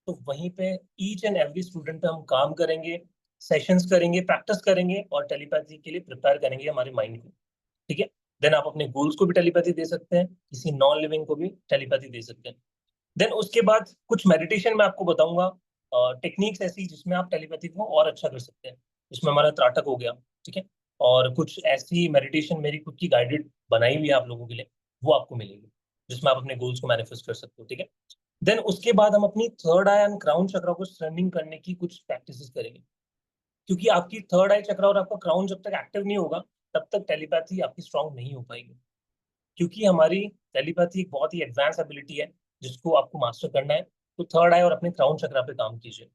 तो वहीं पे ईच एंड एवरी स्टूडेंट पे हम काम करेंगे, सेशंस करेंगे, प्रैक्टिस करेंगे और टेलीपैथी के लिए प्रिपेयर करेंगे हमारे माइंड को। ठीक है, देन आप अपने गोल्स को भी टेलीपैथी दे सकते हैं, किसी नॉन लिविंग को भी टेलीपैथी दे सकते हैं। देन उसके बाद कुछ मेडिटेशन मैं आपको बताऊंगा, टेक्निक्स ऐसी जिसमें आप टेलीपैथी को और अच्छा कर सकते हैं। इसमें हमारा त्राटक हो गया, ठीक है, और कुछ ऐसी मेडिटेशन मेरी खुद की गाइडेड बनाई हुई है आप लोगों के लिए, वो आपको मिलेगी, जिसमें आप अपने गोल्स को मैनिफेस्ट कर सकते हो, ठीक है। देन उसके बाद हम अपनी थर्ड आई एंड क्राउन चक्र को स्ट्रेंथनिंग करने की कुछ प्रैक्टिसेस करेंगे, क्योंकि आपकी थर्ड आई चक्र और आपका क्राउन जब तक एक्टिव नहीं होगा तब तक टेलीपैथी आपकी स्ट्रांग नहीं हो पाएगी, क्योंकि हमारी टेलीपैथी एक बहुत ही एडवांस एबिलिटी है जिसको आपको मास्टर करना है। तो थर्ड आई और अपने क्राउन चक्र पे काम कीजिए,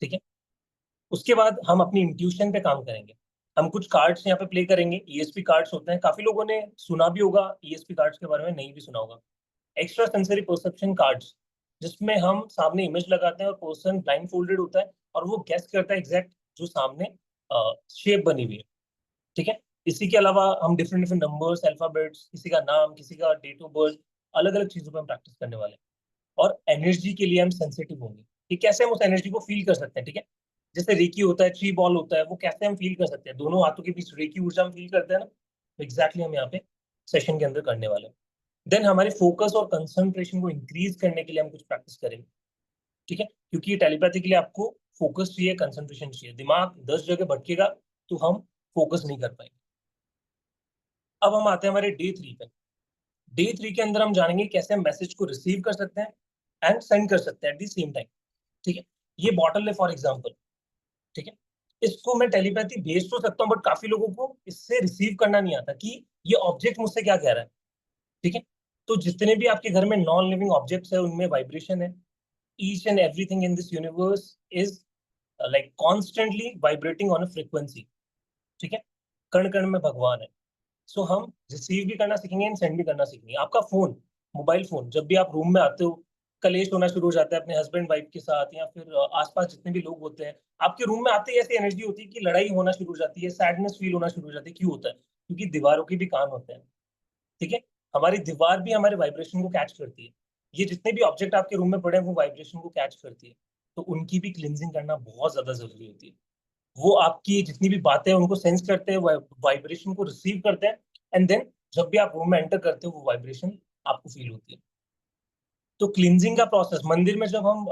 ठीक है। उसके बाद हम अपनी इंट्यूशन पे काम करेंगे। हम कुछ कार्ड्स यहाँ पे प्ले करेंगे, ईएसपी कार्ड्स होते हैं, काफी लोगों ने सुना भी होगा ईएसपी कार्ड्स के बारे में, नहीं भी सुना होगा। एक्स्ट्रा सेंसरी परसेप्शन कार्ड्स, जिसमें हम सामने इमेज लगाते हैं और पर्सन ब्लाइंड फोल्डेड होता है और वो गेस करता है एग्जैक्ट जो सामने शेप बनी हुई है, ठीक है। इसी के अलावा हम डिफरेंट डिफरेंट नंबर्स, अल्फाबेट्स, किसी का नाम, किसी का डेट ऑफ बर्थ, अलग अलग चीजों पे हम प्रैक्टिस करने वाले हैं। और एनर्जी के लिए हम सेंसिटिव होंगे कि कैसे हम उस एनर्जी को फील कर सकते हैं, ठीक है। जैसे रेकी होता है, ची बॉल होता है, वो कैसे हम फील कर सकते हैं, दोनों हाथों के बीच रेकी ऊर्जा हम फील करते हैं ना, तो एग्जैक्टली हम यहाँ पे सेशन के अंदर करने वाले हैं। देन हमारे फोकस और कंसंट्रेशन को इंक्रीज करने के लिए हम कुछ प्रैक्टिस करेंगे, ठीक है, क्योंकि टेलीपैथी के लिए आपको फोकस चाहिए, कंसंट्रेशन चाहिए। दिमाग 10 जगह भटकेगा तो हम फोकस नहीं कर पाएंगे। अब हम आते हैं हमारे डे 3 पे। डे 3 के अंदर हम जानेंगे कैसे हम मैसेज को रिसीव कर सकते हैं एंड सेंड कर सकते हैं एट द सेम टाइम, ठीक है। ये बॉटल है फॉर एग्जाम्पल, ठीक है। इसको मैं टेलीपैथी भेज तो सकता हूँ, बट काफी लोगों को इससे रिसीव करना नहीं आता कि ये ऑब्जेक्ट मुझसे क्या कह रहा है, ठीक है। तो जितने भी आपके घर में नॉन लिविंग ऑब्जेक्ट्स है उनमें वाइब्रेशन है। Each and everything in this universe is like constantly vibrating on a frequency, ठीक है। कण कण में भगवान है। सो हम रिसीव भी करना सीखेंगे एंड सेंड भी करना सीखेंगे। आपका फोन, मोबाइल फोन, जब भी आप रूम में आते हो, कलेश होना शुरू हो जाता है अपने हस्बैंड वाइफ के साथ या फिर आसपास जितने भी लोग होते हैं, आपके रूम में आते ही ऐसी एनर्जी होती है कि लड़ाई होना शुरू हो जाती है, सैडनेस फील होना शुरू हो जाती है। क्यों होता है? क्योंकि दीवारों के भी कान होते हैं, ठीक है। हमारी दीवार भी हमारे वाइब्रेशन को कैच करती है। ये जितने भी ऑब्जेक्ट आपके रूम में पड़े हैं वो वाइब्रेशन को कैच करती है, तो उनकी भी क्लिनजिंग करना बहुत ज्यादा जरूरी होती है। वो आपकी जितनी भी बातें हैं उनको सेंस करते हैं, वाइब्रेशन को रिसीव करते हैं, एंड देन जब भी आप रूम में एंटर करते हो वो वाइब्रेशन आपको फील होती है। तो क्लिनजिंग का प्रोसेस, मंदिर में जब हम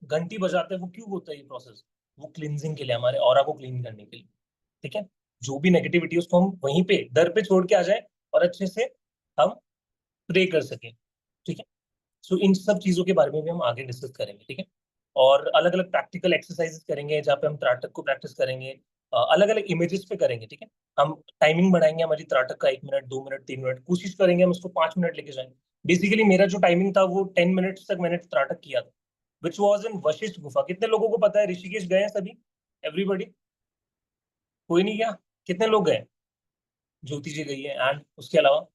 घंटी बजाते हैं वो क्यों होता है ये प्रोसेस? वो क्लिनजिंग के लिए, हमारे ऑरा को क्लीन करने के लिए, ठीक है। जो भी नेगेटिविटी उसको हम वहीं पे दर पे छोड़ के आ जाए और अच्छे से हम प्रे कर सकें, ठीक है। सो इन सब चीजों के बारे में भी हम आगे डिस्कस करेंगे, ठीक है। और अलग अलग प्रैक्टिकल एक्सरसाइजेस करेंगे जहाँ पे हम त्राटक को प्रैक्टिस करेंगे, अलग अलग इमेजेस पे करेंगे, ठीक है। हम टाइमिंग बढ़ाएंगे हमारी त्राटक का, 1 मिनट, 2 मिनट, 3 मिनट, कोशिश करेंगे हम उसको 5 मिनट लेके जाएं। बेसिकली मेरा जो टाइमिंग था वो 10 मिनट्स तक मैंने त्राटक किया था, विच वॉज इन वशिष्ठ गुफा। कितने लोगों को पता है ऋषिकेश गए हैं सभी? एवरीबडी? कोई नहीं गया? कितने लोग गए? ज्योति जी गई है, एंड उसके अलावा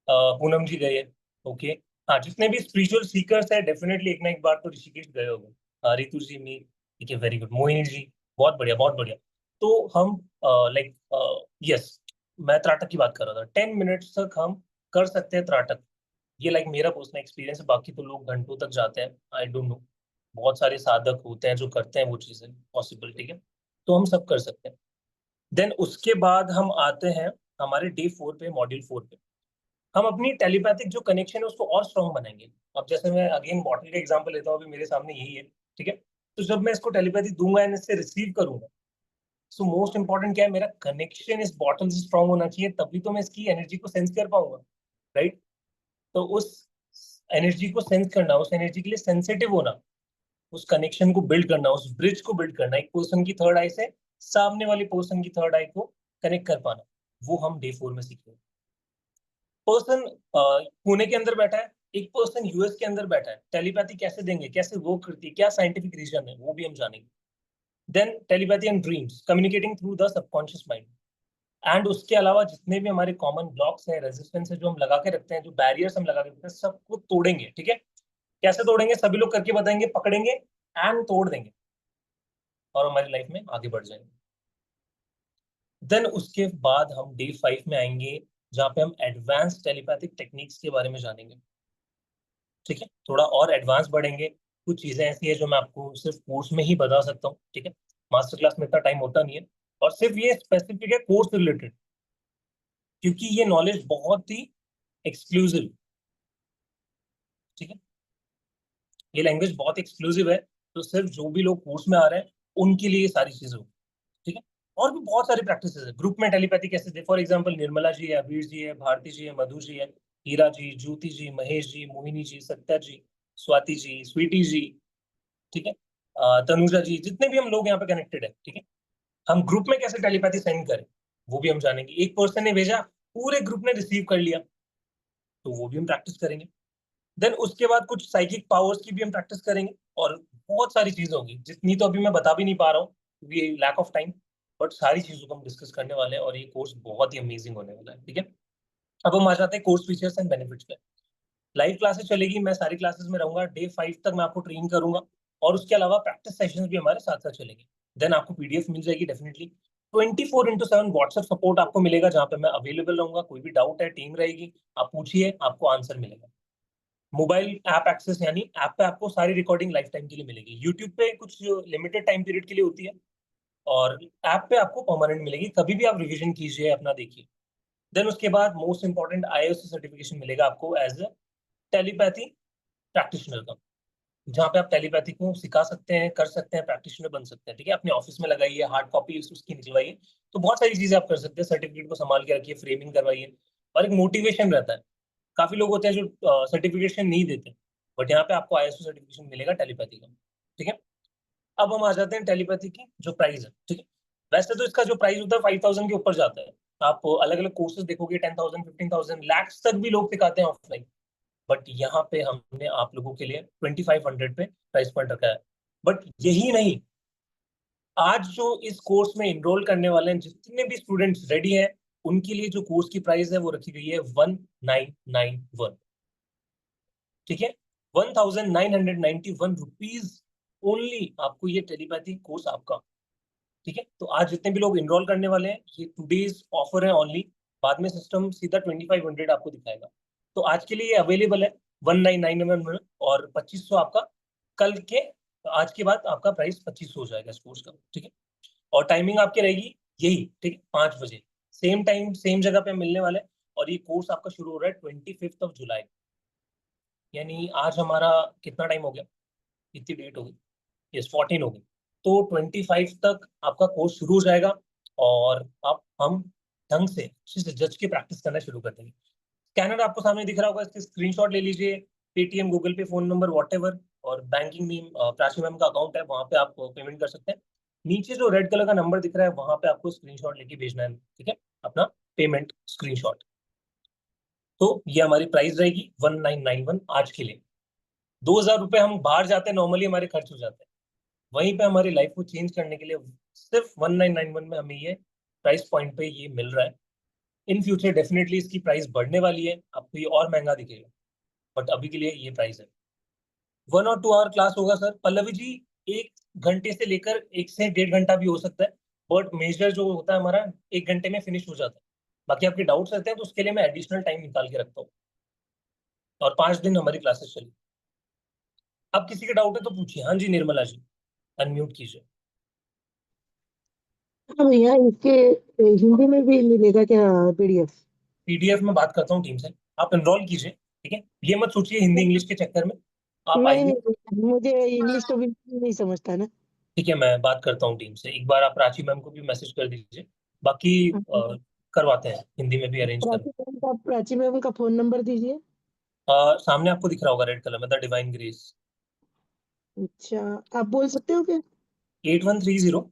पूनम जी गए हैं, ओके। हाँ, जितने भी स्पिरिचुअल सीकर्स है डेफिनेटली एक ना एक बार तो ऋषिकेश गए होंगे। रितु जी, मी, ठीक है, वेरी गुड। मोहिनी जी, बहुत बढ़िया, बहुत बढ़िया। तो हम लाइक, यस, मैं त्राटक की बात कर रहा था। 10 मिनट्स तक हम कर सकते हैं त्राटक। ये लाइक मेरा पर्सनल एक्सपीरियंस है, बाकी तो लोग घंटों तक जाते हैं, आई डोंट नो। बहुत सारे साधक होते हैं जो करते हैं वो चीजें पॉसिबल, ठीक है। तो हम सब कर सकते हैं। देन उसके बाद हम आते हैं हमारे डे 4 पे, मॉड्यूल 4 पे। हम अपनी टेलीपैथिक जो कनेक्शन है उसको और स्ट्रॉन्ग बनाएंगे। अब जैसे मैं अगेन बॉटल का एग्जांपल लेता हूँ, अभी मेरे सामने यही है, ठीक है। तो जब मैं इसको टेलीपैथी दूंगा एंड इससे रिसीव करूंगा, सो मोस्ट इंपॉर्टेंट क्या है, मेरा कनेक्शन इस बॉटल से स्ट्रॉन्ग होना चाहिए, तभी तो मैं इसकी एनर्जी को सेंस कर पाऊंगा, राइट। तो उस एनर्जी को सेंस करना, उस एनर्जी के लिए सेंसिटिव होना, उस कनेक्शन को बिल्ड करना, उस ब्रिज को बिल्ड करना, एक पर्सन की थर्ड आई से सामने वाले पर्सन की थर्ड आई को कनेक्ट कर पाना, वो हम डे 4 में सीखेंगे। पर्सन पुणे के अंदर बैठा है, एक पर्सन यूएस के अंदर बैठा है, टेलीपैथी कैसे देंगे, कैसे वर्क करती है, क्या साइंटिफिक रीजन है, वो भी हम जानेंगे। Then telepathy and dreams, communicating through the subconscious mind. And उसके अलावा जितने भी हमारे कॉमन ब्लॉक्स हैं, रेजिस्टेंस है, जो हम लगा के रखते हैं, जो बैरियर्स हम लगा के रखते हैं, सबको तोड़ेंगे, ठीक है। कैसे तोड़ेंगे? सभी लोग करके बताएंगे, पकड़ेंगे एंड तोड़ देंगे और हमारी लाइफ में आगे बढ़ जाएंगे। देन उसके बाद हम डे 5 में आएंगे, जहाँ पे हम एडवांस टेलीपैथिक टेक्निक्स के बारे में जानेंगे, ठीक है। थोड़ा और एडवांस बढ़ेंगे। कुछ चीजें ऐसी है जो मैं आपको सिर्फ कोर्स में ही बता सकता हूँ, ठीक है। मास्टर क्लास में इतना टाइम होता नहीं है, और सिर्फ ये स्पेसिफिक है कोर्स रिलेटेड, क्योंकि ये नॉलेज बहुत ही एक्सक्लूसिव, ठीक है, ये लैंग्वेज बहुत एक्सक्लूसिव है, तो सिर्फ जो भी लोग कोर्स में आ रहे हैं उनके लिए ये सारी चीजें होगी। ठीक है, और भी बहुत सारी प्रैक्टिस है ग्रुप में टेलीपैथी कैसे दे। फॉर एग्जाम्पल निर्मला जी है, अबीर जी है, भारती जी है, मधु जी है, हीरा जी, ज्योति जी, महेश जी, मोहिनी जी, सत्या जी, स्वाति जी, स्वीटी जी, ठीक है, तनुजा जी, जितने भी हम लोग यहाँ पे कनेक्टेड है, ठीक है, हम ग्रुप में कैसे टेलीपैथी सेंड करें वो भी हम जानेंगे। एक पर्सन ने भेजा, पूरे ग्रुप ने रिसीव कर लिया, तो वो भी हम प्रैक्टिस करेंगे। देन उसके बाद कुछ साइकिक पावर्स की भी हम प्रैक्टिस करेंगे, और बहुत सारी चीजें होंगी जितनी तो अभी मैं बता भी नहीं पा रहा हूँ क्योंकि लैक ऑफ टाइम, बट सारी चीजों को हम डिस्कस करने वाले हैं और ये कोर्स बहुत ही अमेजिंग होने वाला है। ठीक है, अब हम आ जाते हैं कोर्स फीचर्स एंड बेनिफिट्स पे। लाइव क्लासेस चलेगी, मैं सारी क्लासेस में रहूंगा, डे 5 तक मैं आपको ट्रेन करूंगा, और उसके अलावा प्रैक्टिस सेशंस भी हमारे साथ साथ चलेंगे। देन आपको पीडीएफ मिल जाएगी डेफिनेटली। 24/7 व्हाट्सएप सपोर्ट आपको मिलेगा, जहाँ पे मैं अवेलेबल रहूंगा, कोई भी डाउट है टीम रहेगी, आप पूछिए, आपको आंसर मिलेगा। मोबाइल ऐप एक्सेस, यानी ऐप पे आपको सारी रिकॉर्डिंग लाइफ टाइम के लिए मिलेगी। यूट्यूब पे कुछ लिमिटेड टाइम पीरियड के लिए होती है, और ऐप पे आपको परमानेंट मिलेगी, कभी भी आप रिवीजन कीजिए, अपना देखिए। देन उसके बाद मोस्ट इंपॉर्टेंट आईएलटीएस सर्टिफिकेशन मिलेगा आपको एज अ टेलीपैथी प्रैक्टिशनर का, जहाँ पे आप टेलीपैथी को सिखा सकते हैं, कर सकते हैं, प्रैक्टिशनर बन सकते हैं। ठीक है, अपने ऑफिस में लगाइए, हार्ड कॉपी उसकी निकलवाइए, तो बहुत सारी चीजें आप कर सकते हैं। सर्टिफिकेट को संभाल के रखिए, फ्रेमिंग करवाइए, और एक मोटिवेशन रहता है। काफी लोग होते हैं जो सर्टिफिकेशन नहीं देते, बट यहाँ पे आपको आईएसओ सर्टिफिकेशन मिलेगा टेलीपैथी का। ठीक है, अब हम आ जाते हैं टेलीपैथी की जो प्राइस है। ठीक है, वैसे तो इसका जो प्राइस होता है 5,000 के ऊपर जाता है। आप अलग अलग कोर्सेज देखोगे 10,000, 15,000, लैक्स तक भी लोग सिखाते हैं ऑफलाइन, बट यहाँ पे हमने आप लोगों के लिए 2,500 पे प्राइस पॉइंट रखा है। बट यही नहीं, आज जो इस कोर्स में इनरोल करने वाले हैं, जितने भी स्टूडेंट्स रेडी हैं, उनके लिए जो कोर्स की प्राइस है वो रखी गई है 1991। ठीक है, 1991 रुपीज ओनली आपको ये टेलीपैथी कोर्स आपका। ठीक है, तो आज जितने भी लोग इनरोल करने वाले हैं, ये टूडेज ऑफर है ओनली, बाद में सिस्टम सीधा 2,500 आपको दिखाएगा। तो आज के लिए ये अवेलेबल है 1991 में, और 2,500 आपका कल के, आज के बाद आपका प्राइस 2,500 हो जाएगा इस कोर्स का। ठीक है, और टाइमिंग आपकी रहेगी यही, ठीक है, 5 बजे, सेम टाइम सेम जगह पे मिलने वाले हैं। और ये कोर्स आपका शुरू हो रहा है 25 जुलाई, यानी आज हमारा कितना टाइम हो गया, कितनी डेट होगी, यस 14 होगी। तो 25 तक आपका कोर्स शुरू हो जाएगा, और आप हम ढंग से अच्छे से जज के प्रैक्टिस करना शुरू कर देंगे। स्कैनर आपको सामने दिख रहा होगा, इसके स्क्रीनशॉट ले लीजिए, पेटीएम, गूगल पे, फोन नंबर, वॉट, और बैंकिंग नेम प्राची मैम का अकाउंट है, वहां पे आप पेमेंट कर सकते हैं। नीचे जो रेड कलर का नंबर दिख रहा है, वहां पे आपको स्क्रीनशॉट लेके भेजना है, ठीक है, अपना पेमेंट स्क्रीनशॉट। तो ये हमारी प्राइस रहेगी 1991 आज के लिए। 2,000 रुपये हम बाहर जाते हैं नॉर्मली हमारे खर्च हो जाते हैं, वहीं पे हमारी लाइफ को चेंज करने के लिए सिर्फ 1991 में हमें ये प्राइस पॉइंट पे ये मिल रहा है। इन फ्यूचर डेफिनेटली इसकी प्राइस बढ़ने वाली है, आपको ये और महंगा दिखेगा, बट अभी के लिए ये प्राइस है। 1 और 2 आवर क्लास होगा सर पल्लवी जी, 1 घंटे से लेकर 1 से 1.5 घंटा भी हो सकता है, बट मेजर जो होता है हमारा 1 घंटे में फिनिश हो जाता है। बाकी आपके डाउट्स रहते हैं तो उसके लिए मैं एडिशनल टाइम निकाल के रखता हूँ, और 5 दिन हमारी क्लासेस चली। अब किसी का डाउट है तो पूछिए। हाँ जी निर्मला जी, अनम्यूट कीजिए। हाँ भैया, इसके हिंदी में भी मिलेगा क्या पीडीएफ? पीडीएफ में बात करता हूँ टीम से, आप एनरोल कीजिए। ठीक है, ये मत सोचिए हिंदी इंग्लिश के चक्कर में, आप नहीं आइए। नहीं, मुझे इंग्लिश तो बिल्कुल नहीं समझता ना। ठीक है, मैं बात करता हूँ टीम से, एक बार आप प्राची मैम को भी मैसेज कर दीजिए, बाकी करवाते हैं, हिंदी में भी अरेंज कर। प्राची मैम का फोन नंबर दीजिए। सामने आपको दिख रहा होगा रेड कलर में, द डिवाइन ग्रेस। अच्छा, आप बोल सकते हो क्या? 8130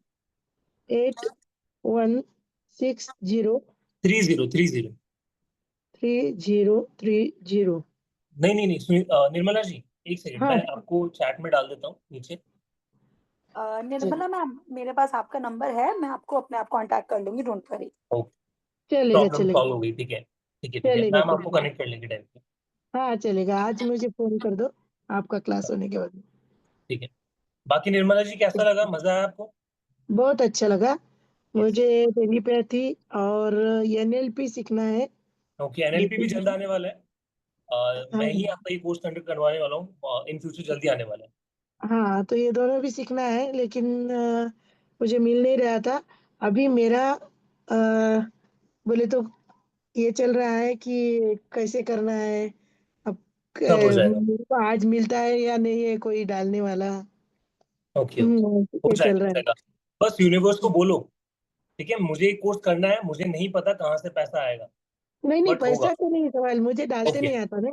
8160 3030। 3030। नहीं नहीं नहीं, निर्मला जी, एक सेकंड, हाँ मैं आपको चैट में डाल देता हूँ नीचे। चल, निर्मला मैम, मेरे पास आपका नंबर है, मैं आपको अपने आप कांटेक्ट कर लूंगी, डोंट वरी। ओके, चलेगा प्रॉब्लम चलेगा। सॉल्व हो गई। ठीक है ठीक है ठीक है, चलेगा मैम आपको चलेगा। कनेक्ट कर लेंगे टाइम पे। हाँ चलेगा, आज मुझे फोन कर दो आपका क्लास होने के बाद। ठीक है, बाकी निर्मला जी कैसा लगा, मजा आया आपको? बहुत अच्छा लगा। यस, मुझे टेलीपैथी और एनएलपी सीखना है। ओके, एनएलपी भी जल्द बेसिकली, आने वाला है। मैं ही हाँ आपका ये कोर्स कंडक्ट करवाने वाला हूँ, इन फ्यूचर जल्दी आने वाला है। हाँ, तो ये दोनों भी सीखना है, लेकिन मुझे मिल नहीं रहा था। अभी मेरा बोले तो ये चल रहा है कि कैसे करना है। अब सब हो जाएगा। मेरे को आज मिलता है या नहीं है कोई डालने वाला। ओके ओके, हो ये चल जाएगा हो रहा है। जाएगा। बस यूनिवर्स को बोलो, ठीक है, मुझे एक कोर्स करना है, मुझे नहीं पता कहाँ से पैसा आएगा, नहीं, नहीं बट होगा। पैसा का नहीं सवाल, मुझे डालते ओके, नहीं आता ना।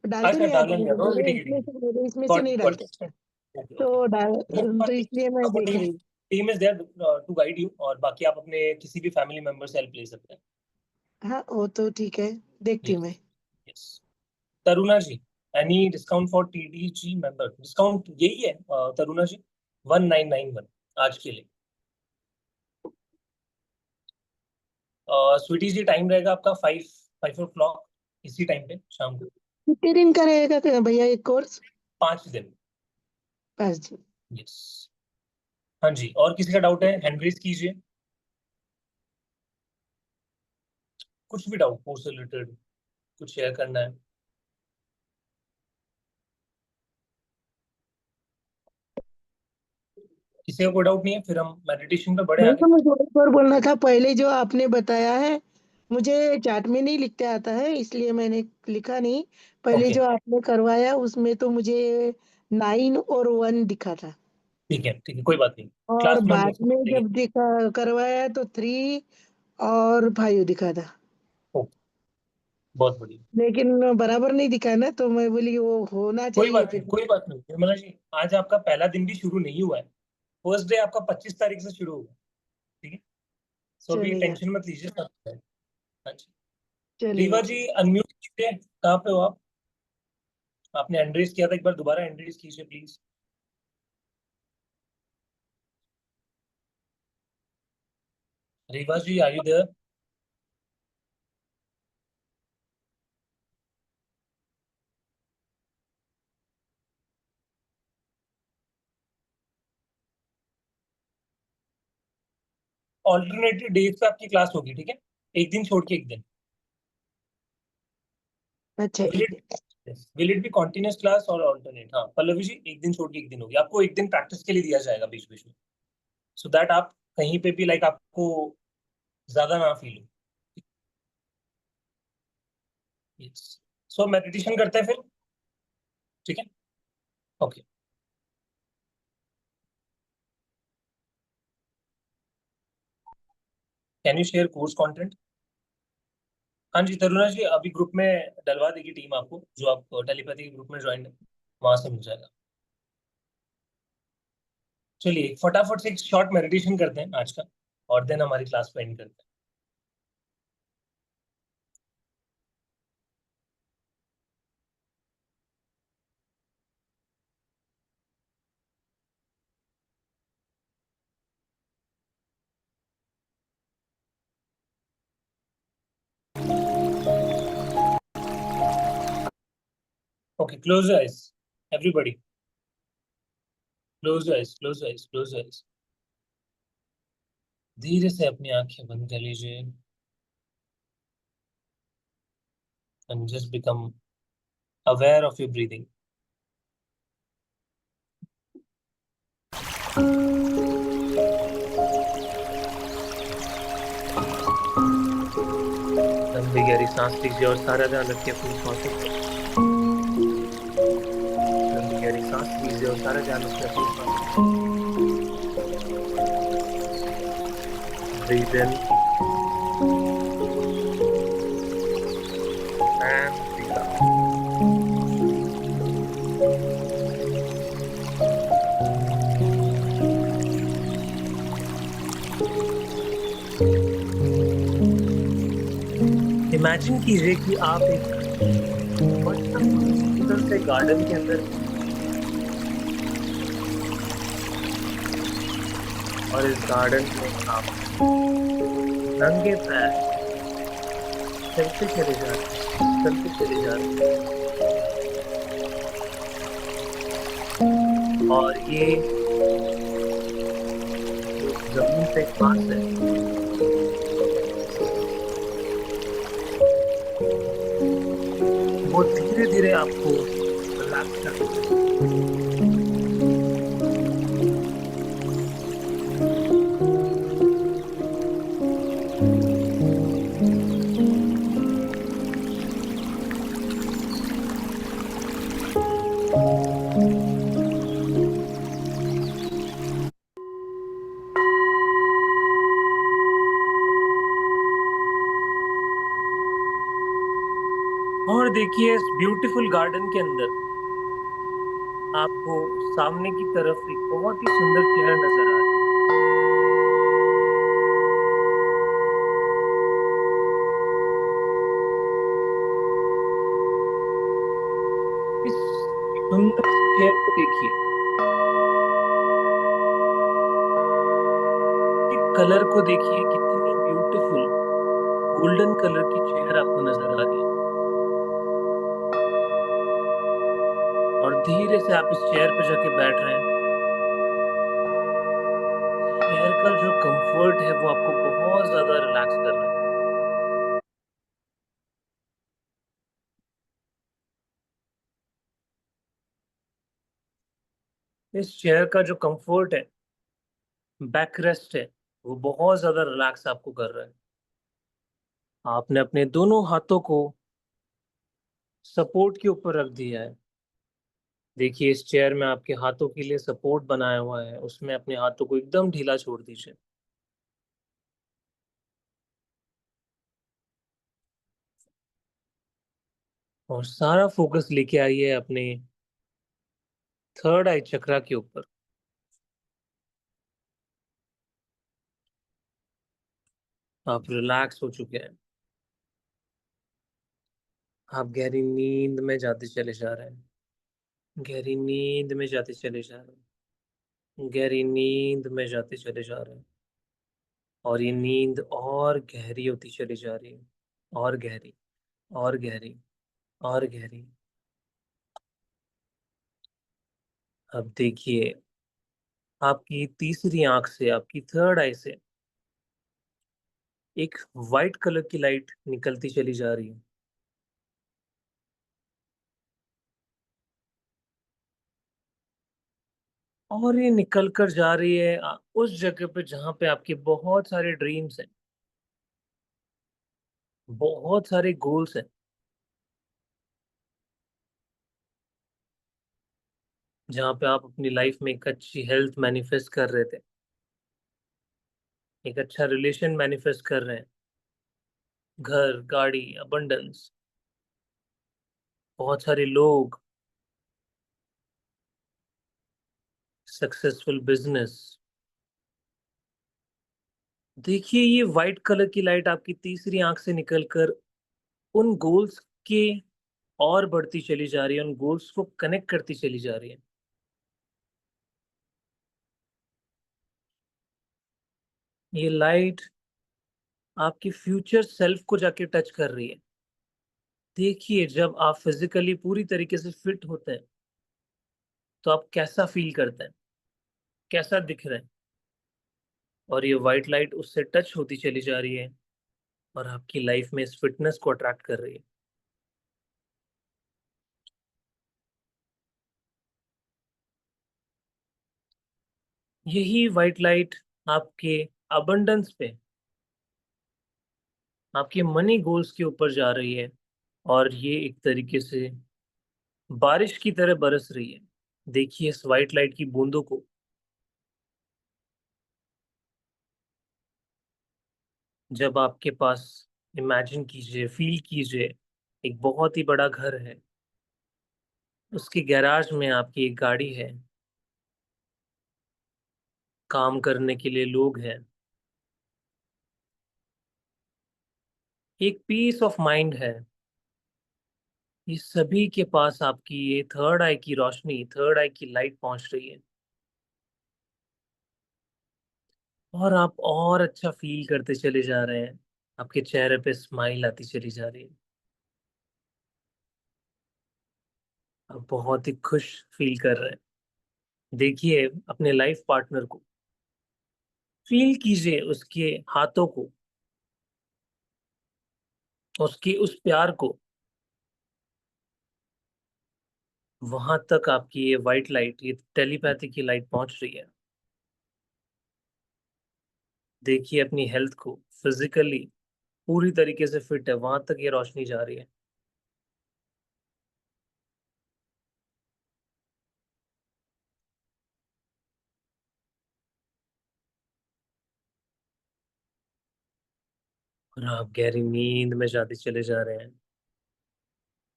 डालते अच्छा नहीं आता डालने नहीं मुझे, आता, ठीक मेरे है ठीक इसमें है। से मेरे इसमें से गॉट नहीं इट गॉट डालते। इट। Okay okay. तो तो इसलिए मैं देख रही हूँ। Team is there to guide you, और बाकी आप अपने किसी भी फैमिली मेंबर से हेल्प ले सकते हैं। हाँ, वो तो ठीक है, देखती हूँ यस मैं। Yes. Taruna ji, any discount for TDG member? Discount यही है तरुणा जी, 1991 आज के लिए। स्वीटी जी, टाइम रहेगा आपका 5 o'clock, इसी टाइम पे शाम को। कितने दिन का रहेगा भैया ये कोर्स? 5 दिन। 5 दिन। यस। हाँ जी, और किसी का डाउट है हैंड रेज कीजिए, कुछ भी डाउट कोर्स से रिलेटेड कुछ शेयर करना है। किसी का कोई डाउट नहीं है, फिर हम मेडिटेशन पे बढ़े नहीं आगे। तो मुझे एक और बोलना था, पहले जो आपने बताया है, मुझे चार्ट में नहीं लिखते आता है, इसलिए मैंने लिखा नहीं। पहले ओके, जो आपने करवाया उसमें तो मुझे 9 और 1 दिखा था, ठीक है, कोई बात नहीं। और क्लास में हम बाद में देखेंगे। जब करवाया तो 3 और 5 दिखा था। ओके, बहुत बढ़िया। लेकिन बराबर नहीं दिखा ना, तो मैं बोली वो होना कोई चाहिए बात नहीं फिर। कोई बात नहीं निर्मला जी, आज आपका पहला दिन भी शुरू नहीं हुआ है, फर्स्ट डे आपका 25 तारीख से शुरू होगा, ठीक है। सो अभी चलेगा, टेंशन मत लीजिए, सब है। हाँ जी। रीवा चलेगा। जी, अनम्यूट कीजिए, कहाँ पे हो आप? आपने एंड्रेस किया था, एक बार दोबारा एंड्रेस कीजिए please. Riva ji, are you there? Alternative days पे आपकी क्लास होगी, ठीक है, एक दिन छोड़ के एक दिन। अच्छा, विल एक इट दिन। Will it be continuous class और ऑल्टरनेट? हाँ पल्लवी जी, एक दिन छोड़ के एक दिन होगी, आपको एक दिन प्रैक्टिस के लिए दिया जाएगा बीच बीच में, सो दैट आप कहीं पे भी लाइक आपको ज्यादा ना फील हो। यस। सो मेडिटेशन करते हैं फिर, ठीक है। Okay, can you share course content? हाँ जी तरुणा जी, अभी ग्रुप में डलवा देगी टीम आपको, जो आप टेलीपैथी के ग्रुप में ज्वाइन है वहां से मिल जाएगा। चलिए फटाफट से एक शॉर्ट मेडिटेशन करते हैं आज का, और देन हमारी क्लास को एंड करते हैं। Okay, close your eyes everybody, close your eyes, close your eyes, close your eyes. धीरे से अपनी आंखें बंद कर लीजिए, and just become aware of your breathing. लंबी गहरी सांस लीजिए और सारा ध्यान रखिए अपनी सांसों पर। लंबी गहरी सांस लीजिए और सारा ध्यान रखिए अपनी सांसों पर। Breathe in and breathe out. Imagine कीजिए कि आप एक बड़े सुंदर से गार्डन के अंदर हैं, और इस गार्डन में आप नंगे पैर चलते चले जा रहे हैं, चलते चले जा रहे हैं, और ये जो जमीन पे घास है वो धीरे धीरे आपको रिलैक्स कर देता है। और देखिए इस ब्यूटीफुल गार्डन के अंदर आपको सामने की तरफ एक बहुत ही सुंदर चेयर नजर आ रही है। इस सुंदर चेयर को देखिए, कलर को देखिए, कितनी ब्यूटीफुल गोल्डन कलर की चेयर आपको नजर आ रही है। और धीरे से आप इस चेयर पे जाके बैठ रहे हैं। चेयर का जो कंफर्ट है वो आपको बहुत ज्यादा रिलैक्स कर रहा है। इस चेयर का जो कंफर्ट है, बैक रेस्ट है, वो बहुत ज्यादा रिलैक्स आपको कर रहा है। आपने अपने दोनों हाथों को सपोर्ट के ऊपर रख दिया है। देखिए इस चेयर में आपके हाथों के लिए सपोर्ट बनाया हुआ है, उसमें अपने हाथों को एकदम ढीला छोड़ दीजिए। और सारा फोकस लेके आइए अपने थर्ड आई चक्रा के ऊपर। आप रिलैक्स हो चुके हैं। आप गहरी नींद में जाते चले जा रहे हैं। गहरी नींद में जाते चले जा रहे हैं। गहरी नींद में जाते चले जा रहे हैं। और ये नींद और गहरी होती चली जा रही है। और गहरी, और गहरी, और गहरी। अब देखिए आपकी तीसरी आंख से, आपकी थर्ड आई से एक वाइट कलर की लाइट निकलती चली जा रही है। और ये निकल कर जा रही है उस जगह पे जहां पे आपके बहुत सारे ड्रीम्स हैं, बहुत सारे गोल्स हैं। जहां पे आप अपनी लाइफ में एक अच्छी हेल्थ मैनिफेस्ट कर रहे थे, एक अच्छा रिलेशन मैनिफेस्ट कर रहे हैं, घर, गाड़ी, अबंडेंस, बहुत सारे लोग, सक्सेसफुल बिजनेस। देखिए ये वाइट कलर की लाइट आपकी तीसरी आंख से निकलकर उन गोल्स के और बढ़ती चली जा रही है, उन गोल्स को कनेक्ट करती चली जा रही है। ये लाइट आपकी फ्यूचर सेल्फ को जाके टच कर रही है। देखिए जब आप फिजिकली पूरी तरीके से फिट होते हैं तो आप कैसा फील करते हैं, कैसा दिख रहे हैं। और ये वाइट लाइट उससे टच होती चली जा रही है और आपकी लाइफ में इस फिटनेस को अट्रैक्ट कर रही है। यही वाइट लाइट आपके अबंडेंस पे, आपके मनी गोल्स के ऊपर जा रही है। और ये एक तरीके से बारिश की तरह बरस रही है। देखिए इस वाइट लाइट की बूंदों को। जब आपके पास, इमेजिन कीजिए, फील कीजिए, एक बहुत ही बड़ा घर है, उसके गैराज में आपकी एक गाड़ी है, काम करने के लिए लोग हैं, एक पीस ऑफ माइंड है। ये सभी के पास आपकी ये थर्ड आई की रोशनी, थर्ड आई की लाइट पहुंच रही है। और आप और अच्छा फील करते चले जा रहे हैं। आपके चेहरे पे स्माइल आती चली जा रही है। आप बहुत ही खुश फील कर रहे हैं। देखिए अपने लाइफ पार्टनर को, फील कीजिए उसके हाथों को, उसके उस प्यार को। वहां तक आपकी ये वाइट लाइट, ये टेलीपैथी की लाइट पहुंच रही है। देखिए अपनी हेल्थ को, फिजिकली पूरी तरीके से फिट है, वहां तक ये रोशनी जा रही है। और आप गहरी नींद में जाते चले जा रहे हैं।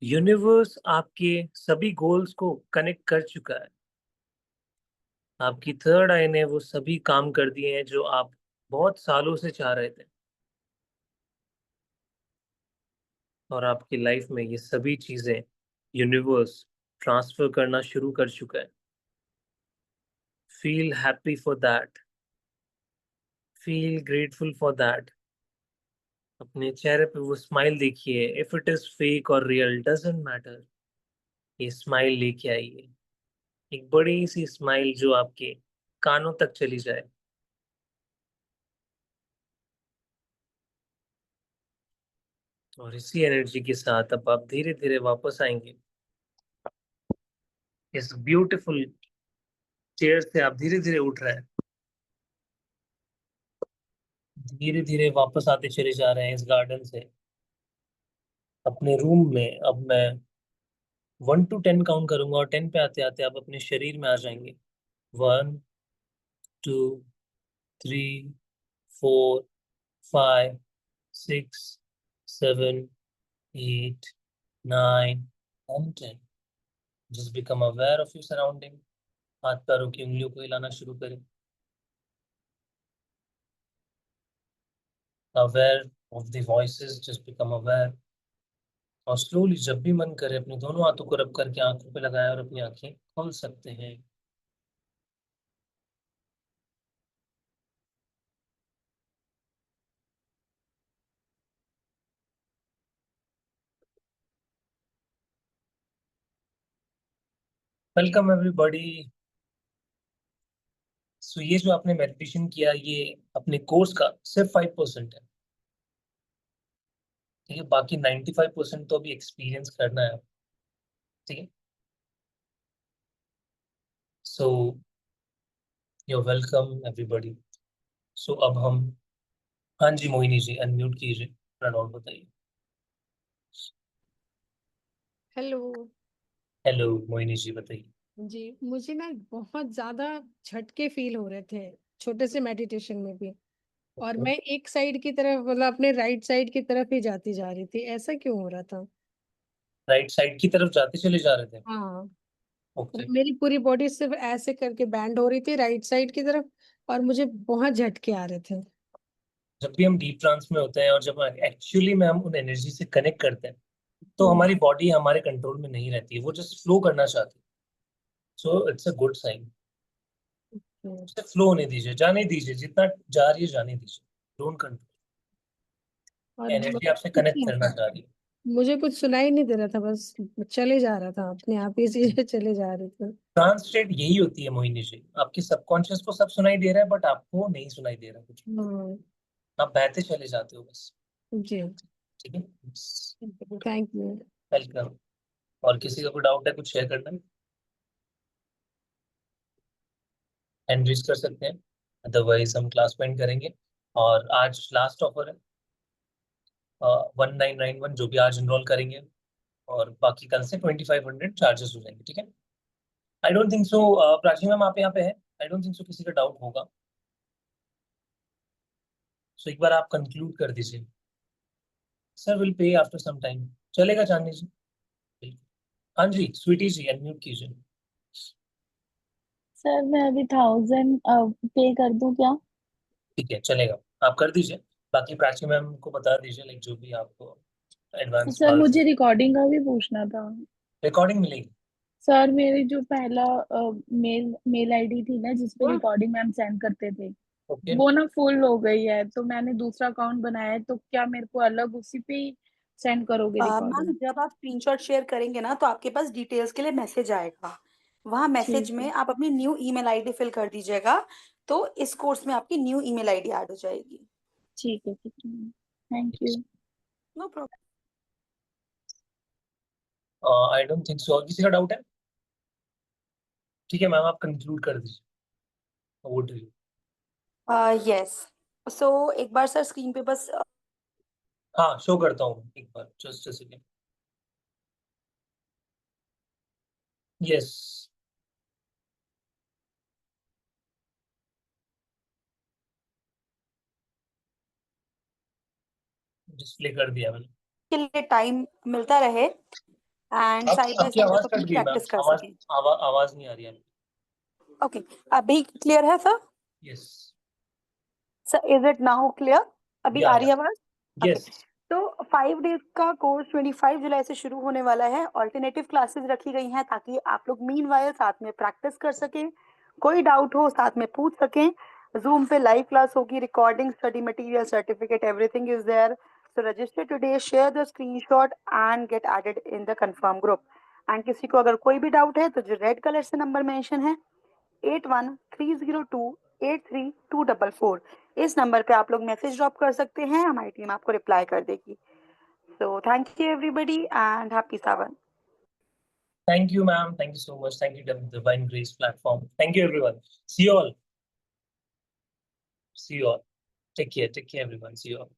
यूनिवर्स आपके सभी गोल्स को कनेक्ट कर चुका है। आपकी थर्ड आई ने वो सभी काम कर दिए हैं जो आप बहुत सालों से चाह रहे थे, और आपकी लाइफ में ये सभी चीजें यूनिवर्स ट्रांसफर करना शुरू कर चुका है। Feel happy for that, feel grateful for that. अपने चेहरे पे वो स्माइल देखिए, इफ इट इज फेक और रियल डजंट मैटर। ये स्माइल लेके आइए, एक बड़ी सी स्माइल जो आपके कानों तक चली जाए। और इसी एनर्जी के साथ अब आप धीरे धीरे वापस आएंगे। इस ब्यूटीफुल चेयर से आप धीरे धीरे उठ रहे हैं, धीरे धीरे वापस आते चले जा रहे हैं इस गार्डन से अपने रूम में। अब मैं 1 to 10 काउंट करूंगा, और 10 पे आते आते आप अपने शरीर में आ जाएंगे। 1, 2, 3, 4, 5, 6, 7, 8, 9 and 10। Just become aware of your surrounding. हाथ पैरों की उंगलियों को हिलाना शुरू करें, aware of the voices, just become aware. और स्लोली जब भी मन करे अपने दोनों हाथों को रब करके आंखों पे लगाए और अपनी आंखें खोल सकते हैं। Welcome everybody. सो ये जो आपने मेडिटेशन किया, ये अपने कोर्स का सिर्फ 5% है। ठीक है, बाकी 95% तो अभी एक्सपीरियंस करना है। ठीक है, सो यू वेलकम एवरीबॉडी। सो अब हम, हाँ जी मोहिनी जी अनम्यूट कीजिए, अपना डाउट बताइए। हेलो हेलो मोहिनी जी बताइए। जी। मुझे ना बहुत ज्यादा झटके फील हो रहे थे छोटे से मेडिटेशन में भी। और मैं एक साइड की तरफ, मतलब अपने राइट साइड की तरफ ही जाती जा रही थी। ऐसा क्यों हो रहा था? राइट साइड की तरफ जाते चले जा रहे थे। हाँ, ओके। मतलब मेरी पूरी बॉडी सिर्फ ऐसे करके बैंड हो रही थी राइट साइड की तरफ, और मुझे बहुत झटके आ रहे थे। जब भी हम डीप ट्रांस में होते हैं और जब एक्चुअली में हम उन एनर्जी से कनेक्ट करते हैं, तो हम्म, हमारी बॉडी हमारे कंट्रोल में नहीं रहती है, वो जस्ट फ्लो करना चाहती है। So it's a good sign. Hmm. उसे फ्लो होने दीजिए, जाने दीजिए, जितना जा रही है जाने दीजिए। Don't control. और एनर्जी आपसे कनेक्ट करना चाह रही है। मुझे कुछ सुनाई नहीं दे रहा था, बस चले जा रहा था अपने आप ही, चीजें चले जा रहे थे। ट्रांस स्टेट यही होती है मोहिनी जी, आपकी सबकॉन्शियस को सब सुनाई दे रहा है बट आपको नहीं सुनाई दे रहा कुछ। हाँ आप बहते चले जाते हो बस। जी, ठीक है, थैंक यू। वेलकम। और किसी का कोई डाउट है, कुछ शेयर करना है, हैंड रेज कर सकते हैं, अदरवाइज हम क्लास पॉइंट करेंगे। और आज लास्ट ऑफर है 1991, जो भी आज इनरोल करेंगे, और बाकी कल से 2500 चार्जेस हो जाएंगे। ठीक है, आई don't think so Prachi ma'am आप यहाँ पे है, आई डोंट थिंक सो किसी का डाउट होगा। सो एक बार आप कंक्लूड कर दीजिए। Sir will pay after some time, चलेगा चांदनी जी? बिल्कुल। हाँ जी स्वीटी जी अनम्यूट कीजिए। सर मैं अभी 1000 पे कर दूं क्या? ठीक है चलेगा, आप कर दीजिए। बाकी प्राची मैम को बता दीजिए, लाइक जो भी आपको एडवांस सर मार्क्स। मुझे रिकॉर्डिंग का भी पूछना था। रिकॉर्डिंग मिलेगी। सर मेरी जो पहला मेल मेल आईडी थी ना, जिस पे रिकॉर्डिंग मैम सेंड करते थे, ओके, वो ना फुल हो गई है। तो मैंने दूसरा अकाउंट बनाया है, तो क्या मेरे को अलग उसी पे ही सेंड करोगे मैम रिकॉर्डिंग? जब आप स्क्रीनशॉट शेयर करेंगे ना तो आपके पास डिटेल्स के लिए मैसेज आएगा। वहाँ मैसेज ठीक है, में आप अपनी न्यू ईमेल आईडी फिल कर दीजिएगा, तो इस कोर्स में आपकी न्यू ईमेल आईडी ऐड हो जाएगी। ठीक है, ठीक है। Thank you. No problem. I don't think so और किसी का डाउट है। ठीक है मैम, आप कंक्लूड कर दीजिए, ओवर टू यू। यस, सो एक बार सर स्क्रीन पे बस हाँ शो करता हूँ एक बार, just a second. Yes, display कर दिया मैंने। के लिए टाइम मिलता रहे एंड साइड बाय आपकी साइड आवाज आप कट अपनी गई मैम, प्रैक्टिस कर आवाज सकें। आवाज नहीं आ रही है। ओके, अभी क्लियर है sir? Yes sir is it now clear? अभी या आ रही है आवाज? ओके, यस तो 5 डेज का कोर्स 25 जुलाई से शुरू होने वाला है। ऑल्टरनेटिव क्लासेस रखी गई हैं ताकि आप लोग मीनवाइल साथ में प्रैक्टिस कर सकें, कोई डाउट हो साथ में पूछ सकें। जूम पे लाइव क्लास होगी, recording, study material, certificate, everything is there. So register today, share the screenshot and get added in the confirm group. And किसी को अगर कोई भी डाउट है तो जो रेड कलर से नंबर मेंशन है 8130283244, इस नंबर पे आप लोग मैसेज ड्रॉप कर सकते हैं, हमारी टीम आपको रिप्लाई कर देगी। So thank you everybody and happy Sawan. Thank you ma'am, thank you so much, thank you divine grace platform, thank you everyone, see you all, take care everyone, see you all.